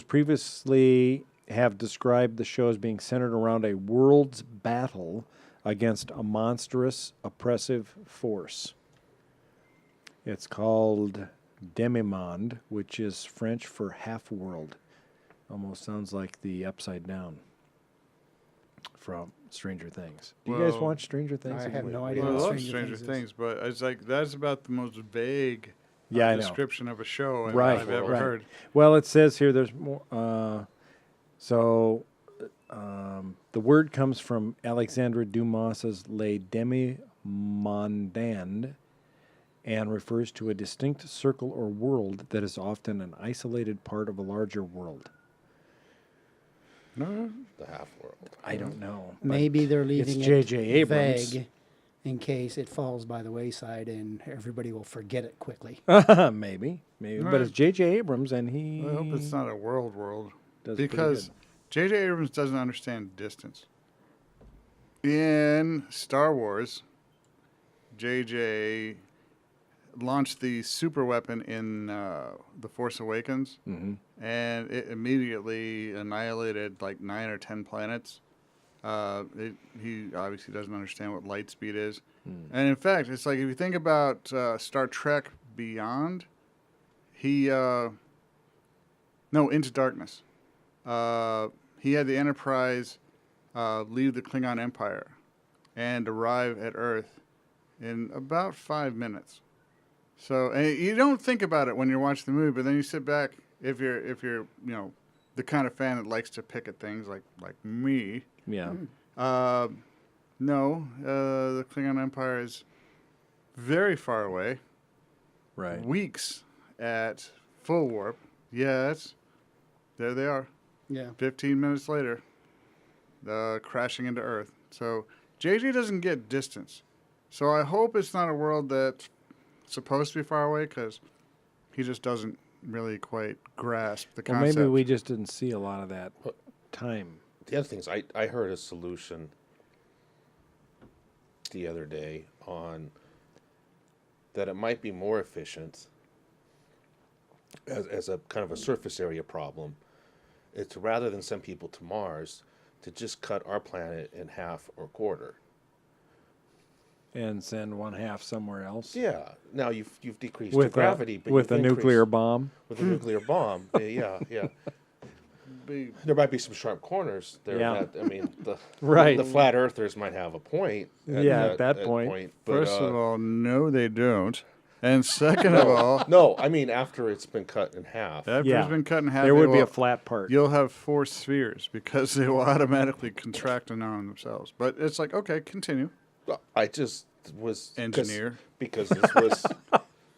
previously have described the show as being centered around a world's battle against a monstrous, oppressive force. It's called Demimonde, which is French for half-world. Almost sounds like the Upside Down from Stranger Things. Do you guys Well, watch Stranger Things? I have no idea. Well, I what love Stranger Things, but it's like that's about the most vague Yeah, I know. description of a show Right, I've ever right. heard. Well, it says here there's more. The word comes from Alexandre Dumas's Les Demi-Mondaines and refers to a distinct circle or world that is often an isolated part of a larger world. No, The half world. I don't know. but Maybe they're leaving it's it J.J. Abrams. vague in case it falls by the wayside and everybody will forget it quickly. maybe. But Right. it's J.J. Abrams, and he I hope it's not a world does pretty because good. J.J. Abrams doesn't understand distance. In Star Wars, J.J. launched the super weapon in The Force Awakens, Mhm. and it immediately annihilated like 9 or 10 planets. He obviously doesn't understand what light speed is. And in fact, it's like if you think about Star Trek Beyond, Into Darkness. He had the Enterprise leave the Klingon Empire and arrive at Earth in about 5 minutes. So, and you don't think about it when you're watching the movie, but then you sit back if you're the kind of fan that likes to pick at things like me. Yeah. No, the Klingon Empire is very far away. Right. Weeks at full warp. Yes, there they are. Yeah. 15 minutes later, crashing into Earth. So JJ doesn't get distance. So I hope it's not a world that's supposed to be far away because he just doesn't really quite grasp the Well, concept. maybe we just didn't see a lot of that time. The other thing is, I heard a solution the other day on that it might be more efficient as a kind of a surface area problem. It's rather than send people to Mars, to just cut our planet in half or quarter. And send one half somewhere else. Yeah. Now you've decreased With the gravity, but with a you've nuclear increased- bomb. with a nuclear bomb. Yeah. There might be some sharp corners there. Yeah. That, I mean, Right. the flat earthers might have a point. At that point. But, First of all, no, they don't. And second of all, no, I mean after it's been cut in half. after Yeah. it's been cut in half, There would be will- a flat part. You'll have 4 spheres because they will automatically contract and on themselves. But it's like, okay, continue. I just was Engineer. because this was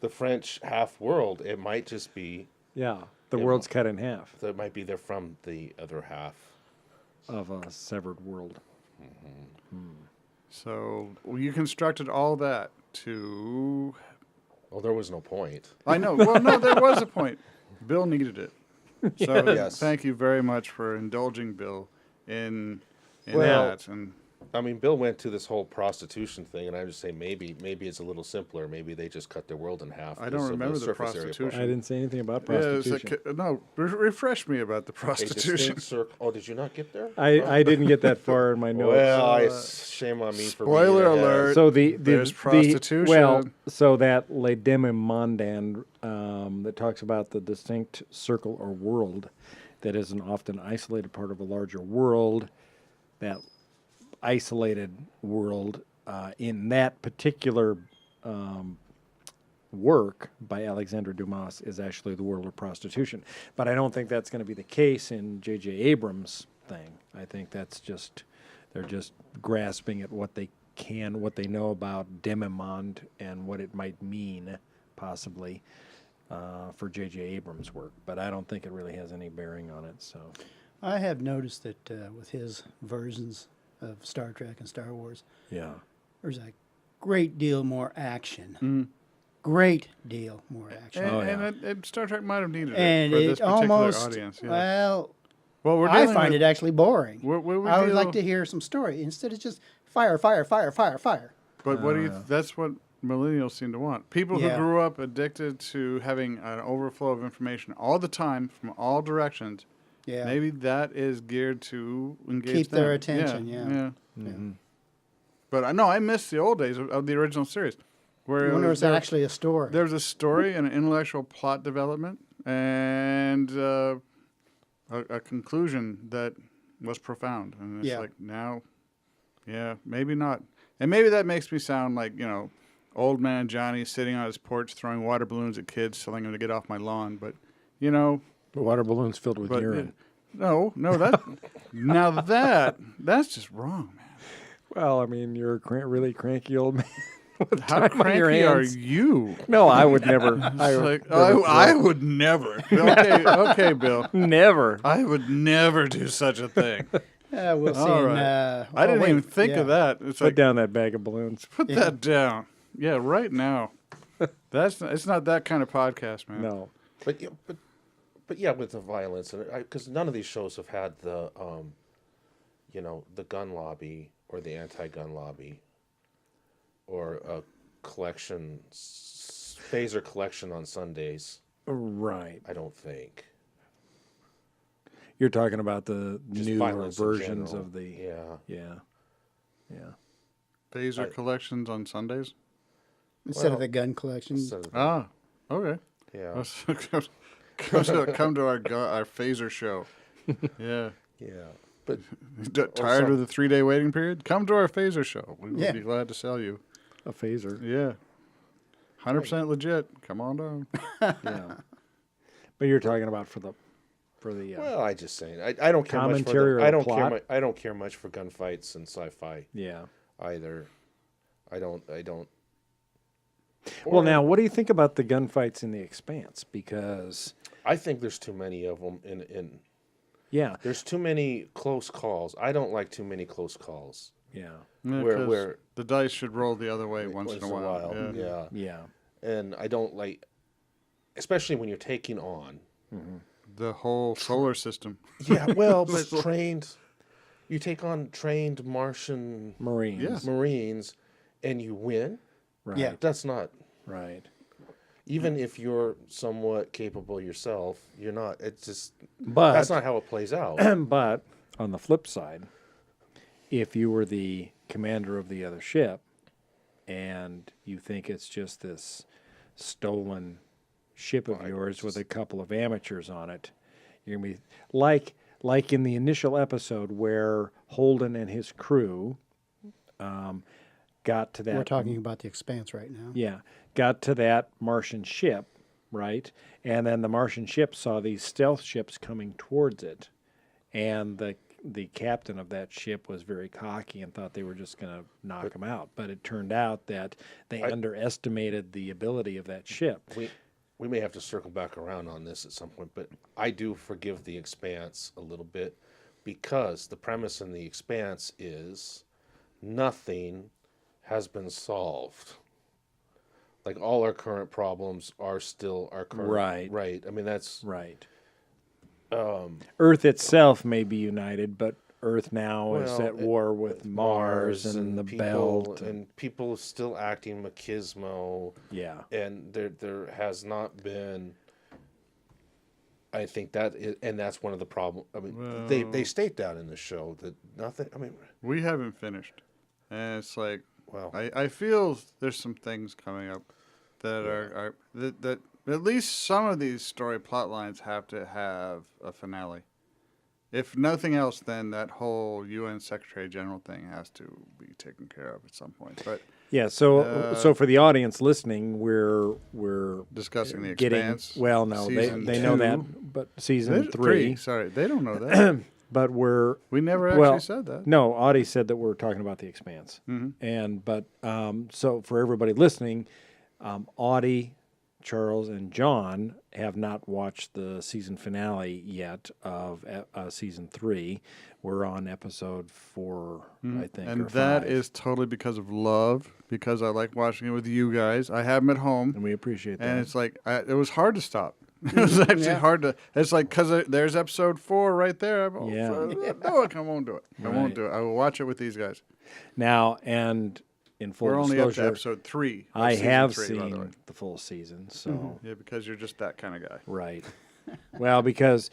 the French half world. It might just be Yeah. The Yeah. world's cut in half that might be they're from the other half. of a severed world. So you constructed all that to. Well, there was no point. I know. Well, no, there was a point. Bill needed it. So Yes. thank you very much for indulging Bill in Well, that. And I mean, Bill went to this whole prostitution thing, and I just say maybe it's a little simpler. Maybe they just cut their world in half. I don't because of remember the surface area prostitution. I didn't say anything about yeah, it's prostitution. like, no, refresh me about the A prostitution. distinct Oh, did you not get there? I didn't get that far in my notes. Well, shame on me for spoiler reading ahead. alert. So the There's prostitution. So that Le Demi-Mondan that talks about the distinct circle or world that is an often isolated part of a larger world, that isolated world in that particular work by Alexandre Dumas is actually the world of prostitution. But I don't think that's going to be the case in J.J. Abrams' thing. I think that's just, they're just grasping at what they can, what they know about Demi-Monde and what it might mean, possibly, for J.J. Abrams' work. But I don't think it really has any bearing on it, so... I have noticed that with his versions of Star Trek and Star Wars, Yeah. there's a great deal more action. Great deal more action. And, Oh, yeah. and Star Trek might have needed And it for this it particular almost, audience. Yeah. well, Well, I find it actually boring. we I would deal- like to hear some story instead of just fire, fire, fire, fire, fire. But what do you? That's what millennials seem to want. People who Yeah. grew up addicted to having an overflow of information all the time from all directions. Yeah. Maybe that is geared to engage Keep their them. attention, yeah. Mm-hmm. But I know I miss the old days of the original series, where I wonder if it's there- actually a story. There's a story and an intellectual plot development and a conclusion that was profound. And it's Yeah. like now, yeah, maybe not. And maybe that makes me sound like, old man Johnny sitting on his porch throwing water balloons at kids, telling them to get off my lawn. But, The water balloon's filled with but urine. no, that now that's just wrong, man. Well, I mean, you're a really cranky old man. with How time on your cranky are hands. you? No, I would never. I would never. Okay, Bill. Never. I would never do such a thing. We'll see. All right. I didn't even think of that. It's Put like, down that bag of balloons. put that down. Yeah, right now. It's not that kind of podcast, man. No. But yeah, with the violence, and because none of these shows have had the, the gun lobby or the anti-gun lobby, or a phaser collection on Sundays. Right. I don't think. You're talking about the Just newer violence in versions general. of the. Yeah. Yeah. Phaser collections on Sundays? Instead Well, of the gun collection. So, Ah, okay. yeah. Come to our phaser show. Yeah. Yeah. But Tired some- of the 3-day waiting period? Come to our phaser show. We will Yeah. be glad to sell you. A phaser. Yeah. 100% legit. Come on down. Yeah. But you're talking about for the. well, I just saying I don't care much for Commentary or I don't plot? care. I don't care much for gunfights and sci-fi Yeah. either. I don't. Well, Or- now, what do you think about the gunfights in The Expanse? Because. I think there's too many of them. Yeah. There's too many close calls. I don't like too many close calls. Yeah. Yeah, Where- 'cause where- the dice should roll the other way once in a while. Yeah. Yeah. Yeah. And I don't like. especially when you're taking on. The whole solar system. Yeah, well, but you take on trained Martian Marines. Marines, and you win. Right. Yeah. That's not. Right. Even if you're somewhat capable yourself, you're not. It's just But that's not how it plays out. but on the flip side, if you were the commander of the other ship and you think it's just this stolen ship of yours with a couple of amateurs on it, you're going to be like in the initial episode where Holden and his crew got to that. We're talking about the Expanse right now. Yeah, got to that Martian ship, right? And then the Martian ship saw these stealth ships coming towards it, and the captain of that ship was very cocky and thought they were just going to knock him out. But it turned out that they underestimated the ability of that ship. We may have to circle back around on this at some point, but I do forgive the Expanse a little bit because the premise in the Expanse is nothing has been solved. Like all our current problems are still our current. Right. Right. I mean, that's Right. Earth itself may be united, but Earth now is well, at war with Mars and the people, belt. and people still acting machismo. Yeah. And there has not been. I think that is, and that's one of the problems. I mean, they state that in the show that nothing. I mean, We haven't finished. And it's like, well, I feel there's some things coming up that are that at least some of these story plot lines have to have a finale. If nothing else, then that whole UN Secretary General thing has to be taken care of at some point. But Yeah, so for the audience listening, we're discussing the getting Expanse. well. No, they season know 2. that, but season three. Sorry, they don't know that. But We never actually well, said that. No, Audie said that we're talking about the Expanse, so for everybody listening, Audie, Charles, and John have not watched the season finale yet of season 3. We're on episode 4, I think, And or that 5. is totally because of love, because I like watching it with you guys. I have them at home. And we appreciate that. And it's like, it was hard to stop. It was actually hard to, it's like, because there's episode 4 right there. Yeah. No, I won't do it. I won't do it. I will watch it with these guys. Now, and in full We're only up to disclosure, episode 3. of I season have 3, by the way. seen the full season, so Yeah, because you're just that kind of guy. right. Well, because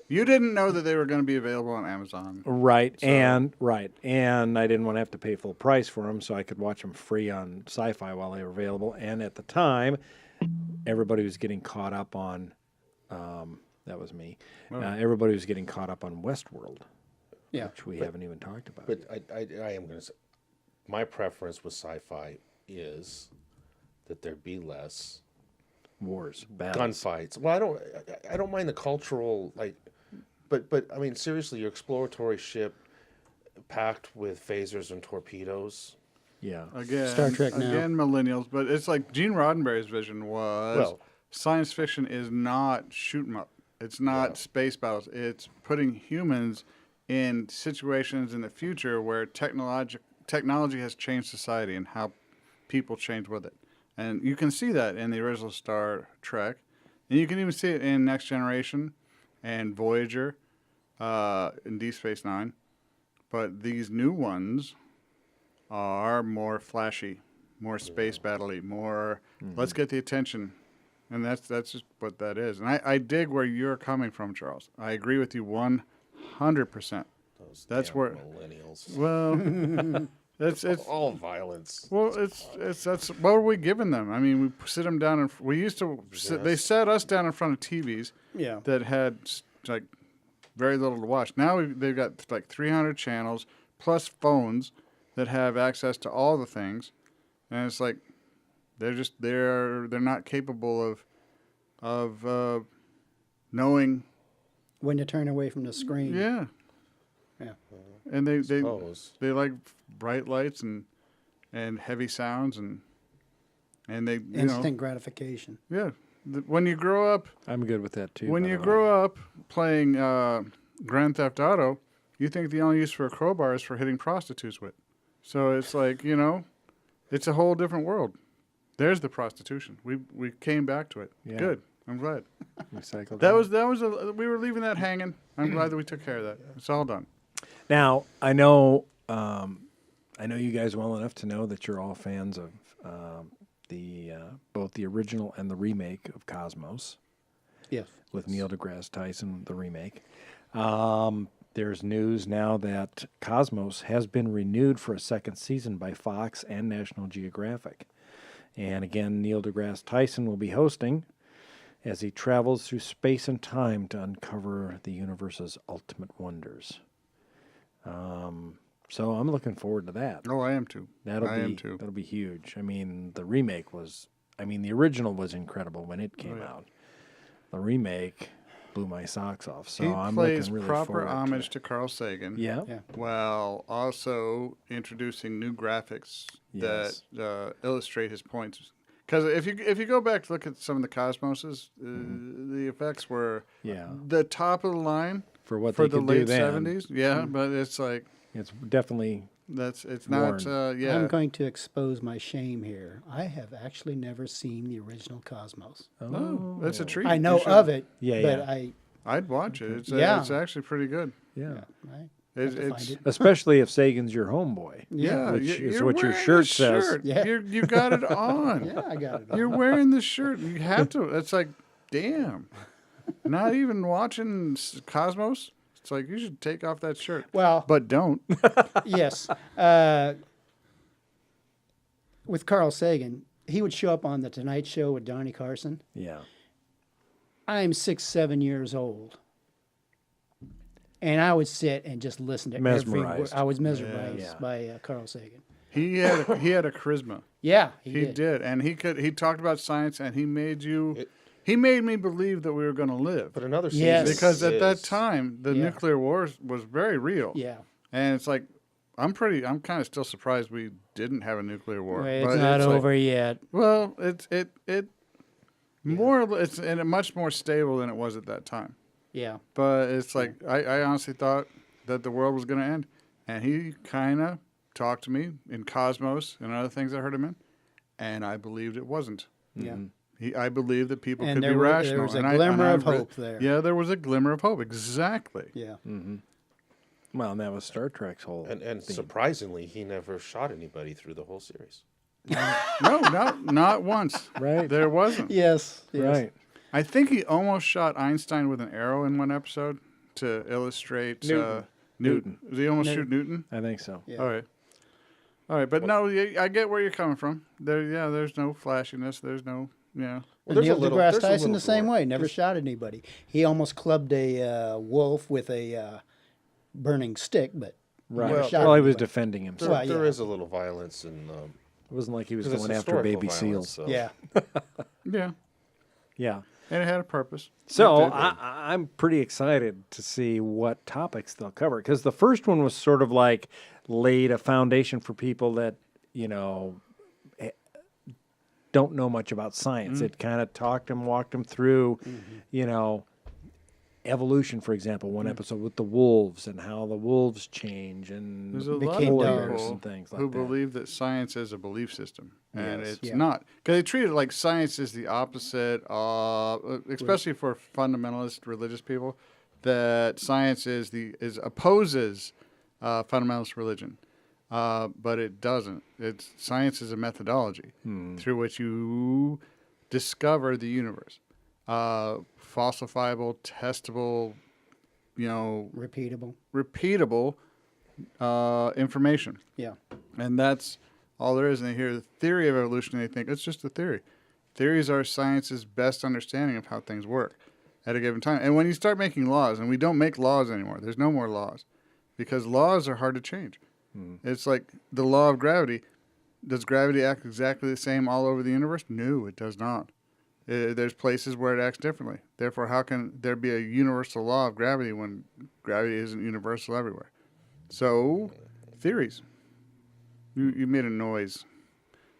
You didn't know that they were going to be available on Amazon. and I didn't want to have to pay full price for them, so I could watch them free on Sci-Fi while they were available. And at the time, everybody was getting caught up on. That was me. Everybody was getting caught up on Westworld, which we haven't even talked about. but I am going to say, my preference with sci-fi is that there be less Wars, battles. gunfights. Well, I don't mind the cultural but I mean seriously, your exploratory ship packed with phasers and torpedoes. Yeah. Again, Star Trek now. Again, millennials. But it's like Gene Roddenberry's vision was science fiction is not shoot 'em up. It's not space battles. It's putting humans in situations in the future where technology has changed society and how people change with it. And you can see that in the original Star Trek. And you can even see it in Next Generation and Voyager, in Deep Space Nine. But these new ones are more flashy, more space battle-y, more let's get the attention. And that's just what that is. And I dig where you're coming from, Charles. I agree with you 100%. That's Damn where millennials. well it's All violence. well it's that's what were we giving them? I mean, we sit them down and we used to they sat us down in front of TVs Yeah. that had like very little to watch. Now they've got like 300 channels plus phones that have access to all the things, and it's like they're not capable of knowing. When to turn away from the screen. Yeah, Yeah. and they Suppose. they like bright lights and heavy sounds and they Instant gratification. when you grow up. I'm good with that too. When by you the way. grow up playing Grand Theft Auto, you think the only use for a crowbar is for hitting prostitutes with. So it's like, it's a whole different world. There's the prostitution. We came back to it. Yeah. Good. I'm glad. Recycled. We were leaving that hanging. I'm glad that we took care of that. It's all done. Now, I know you guys well enough to know that you're all fans of both the original and the remake of Cosmos. Yes. With Neil deGrasse Tyson, the remake. There's news now that Cosmos has been renewed for a second season by Fox and National Geographic. And again, Neil deGrasse Tyson will be hosting as he travels through space and time to uncover the universe's ultimate wonders. So I'm looking forward to that. Oh, I am too. That'll be huge. I mean, the original was incredible when it came out. The remake blew my socks off. So I'm plays looking really proper forward homage to Carl Sagan. Yeah. While also introducing new graphics Yes. that illustrate his points. Because if you go back to look at some of the Cosmoses, the effects were the top of the line for what for they the could late do then. 70s. Yeah, but it's like It's definitely it's Warren. not. Yeah, I'm going to expose my shame here. I have actually never seen the original Cosmos. oh, that's a treat. I know You should. of it, Yeah, but yeah. I'd watch it. It's Yeah. it's actually pretty good. yeah. I have to It's find it. Especially if Sagan's your homeboy. yeah, Which you- is you're what your wearing shirt the says. shirt. Yeah. You got it on. Yeah, I got it. You're wearing the shirt. You have to. It's like, damn. Not even watching Cosmos. It's like you should take off that shirt. Well, But don't. yes. With Carl Sagan, he would show up on the Tonight Show with Donnie Carson. Yeah. I'm 6, 7 years old. And I would sit and just listen to every Mesmerized. word. I was mesmerized Yeah. by Carl Sagan. He had a charisma. Yeah, He did, and he talked about science, and he made me believe that we were going to live. But another season Yes. Because at that is- time, the Yeah. nuclear war was very real. Yeah. And it's like, I'm kind of still surprised we didn't have a nuclear war. Well, it's But not like- over yet. Well, it's more, it's and much more stable than it was at that time. Yeah. But it's like, I honestly thought that the world was going to end. And he kind of talked to me in Cosmos and other things I heard him in. And I believed it wasn't. Yeah. I believed that people And could there be were- rational. there was a and glimmer I of hope there. Yeah, there was a glimmer of hope. Exactly. Yeah. Well, and that was Star Trek's whole And theme. surprisingly, he never shot anybody through the whole series. No, not once. Right. There wasn't. Yes. Right. I think he almost shot Einstein with an arrow in one episode to illustrate Newton. Did he almost shoot Newton? I think so. Yeah. All right, but no, I get where you're coming from. There's no flashiness. There's no, Well, And there's Neil a little- deGrasse there's a Tyson the little same gore. way. Never shot anybody. He almost clubbed a wolf with a burning stick, but Right. never shot Well, he was anybody. defending himself. Well, There yeah. is a little violence and It wasn't like he was 'cause it's going after historical baby violence, seals. so- Yeah. yeah, Yeah. and it had a purpose. So It did. I'm pretty excited to see what topics they'll cover because the first one was sort of like laid a foundation for people that don't know much about science. It kind of walked them through, evolution, for example. One episode with the wolves and how the wolves change and There's a Became lot of dogs. people and things like who that. believe that science is a belief system, and Yes. it's Yeah. not. Because they treat it like science is the opposite of, especially for fundamentalist religious people, that science opposes fundamentalist religion, but it doesn't. Science is a methodology through which you discover the universe. Falsifiable, testable, Repeatable. repeatable information. Yeah. And that's all there is. And they hear the theory of evolution and they think it's just a theory. Theories are science's best understanding of how things work at a given time. And when you start making laws, and we don't make laws anymore, there's no more laws because laws are hard to change. It's like the law of gravity. Does gravity act exactly the same all over the universe? No, it does not. There's places where it acts differently. Therefore, how can there be a universal law of gravity when gravity isn't universal everywhere? So, theories. You made a noise.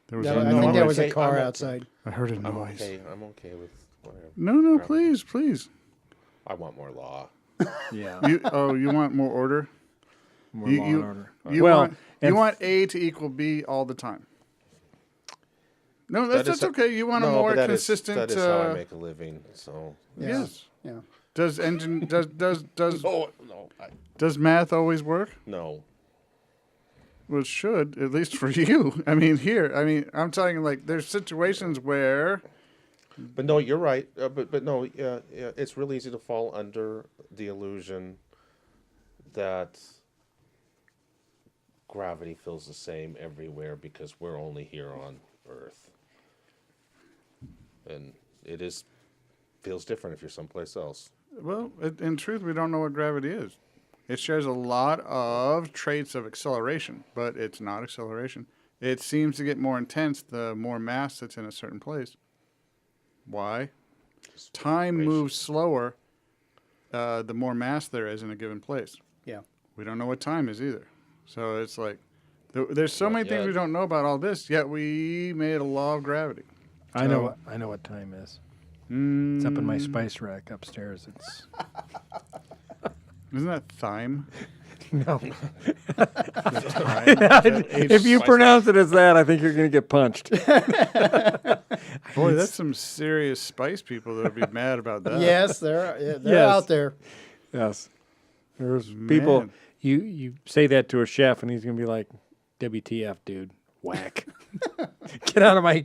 There was I a think noise. there was a okay. car I'm okay. outside. I heard a I'm noise. okay. I'm okay with whatever. No, please. I want more law. Yeah. You want more order? More You- law you- and order. You Well, want and you want A to equal B all the time. No, that's okay. You want a more but consistent. That is how I make a living. So Yes. Yeah. Does no. does math always work? No. Well, it should, at least for you. I'm talking like there's situations where. But no, you're right. But no, yeah, it's really easy to fall under the illusion that gravity feels the same everywhere because we're only here on Earth, and it feels different if you're someplace else. Well, in truth, we don't know what gravity is. It shares a lot of traits of acceleration, but it's not acceleration. It seems to get more intense the more mass that's in a certain place. Why? Time moves slower the more mass there is in a given place. Yeah. We don't know what time is either. So it's like, there's so many things we don't know about all this, yet we made a law of gravity. I know what time is. It's up in my spice rack upstairs. It's Isn't that thyme? no. If you pronounce it as that, I think you're going to get punched. Boy, that's some serious spice people that would be mad about that. Yes, they're Yes. out there. Yes. There's people, Man. you say that to a chef and he's going to be like, WTF, dude. Whack. Get out of my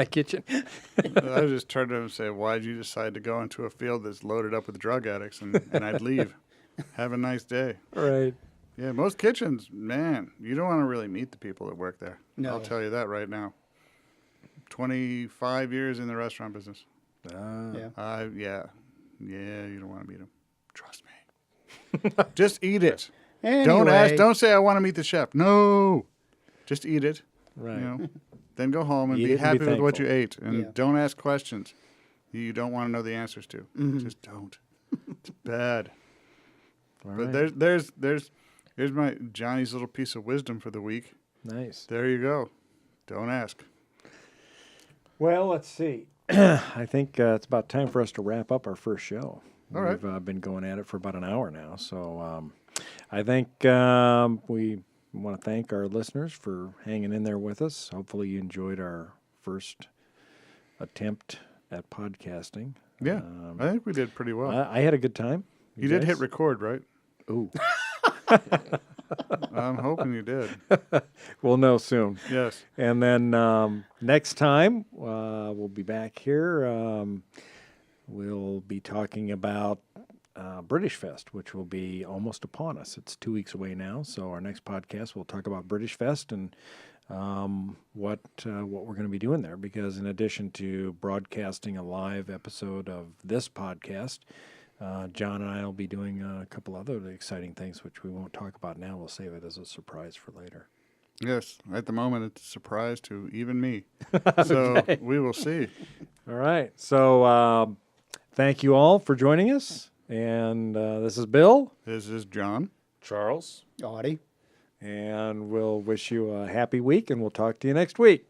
kitchen. I would just turn to him and say, why'd you decide to go into a field that's loaded up with drug addicts? And I'd leave. Have a nice day. Right. Yeah, most kitchens, man, you don't want to really meet the people that work there. No. I'll tell you that right now. 25 years in the restaurant business. Yeah. Yeah, you don't want to meet them. Trust me. Just eat it. Anyway. Don't say I want to meet the chef. No. Just eat it. Right. You know, then go home and Eat be it and be happy with what thankful. you ate, and Yeah. don't ask questions you don't want to know the answers to. Just don't. It's bad. All But right. there's my Johnny's little piece of wisdom for the week. Nice. There you go. Don't ask. Well, let's see. I think it's about time for us to wrap up our first show. All right. We've been going at it for about an hour now. So I think we want to thank our listeners for hanging in there with us. Hopefully you enjoyed our first attempt at podcasting. Yeah, I think we did pretty well. I had a good time. You did hit guys? record, right? Ooh. I'm hoping you did. We'll know soon. Yes. And then next time, we'll be back here. We'll be talking about British Fest, which will be almost upon us. It's 2 weeks away now. So our next podcast, we'll talk about British Fest and what we're going to be doing there. Because in addition to broadcasting a live episode of this podcast, John and I will be doing a couple other exciting things, which we won't talk about now. We'll save it as a surprise for later. Yes. At the moment, it's a surprise to even me. So we will see. All right. So thank you all for joining us. And this is Bill. This is John. Charles? Audie. And we'll wish you a happy week, and we'll talk to you next week.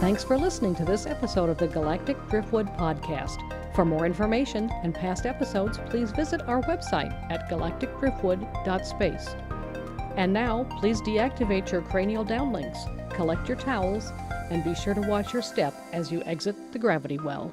Thanks for listening to this episode of the Galactic Driftwood Podcast. For more information and past episodes, please visit our website at galacticdriftwood.space. And now, please deactivate your cranial downlinks, collect your towels, and be sure to watch your step as you exit the gravity well.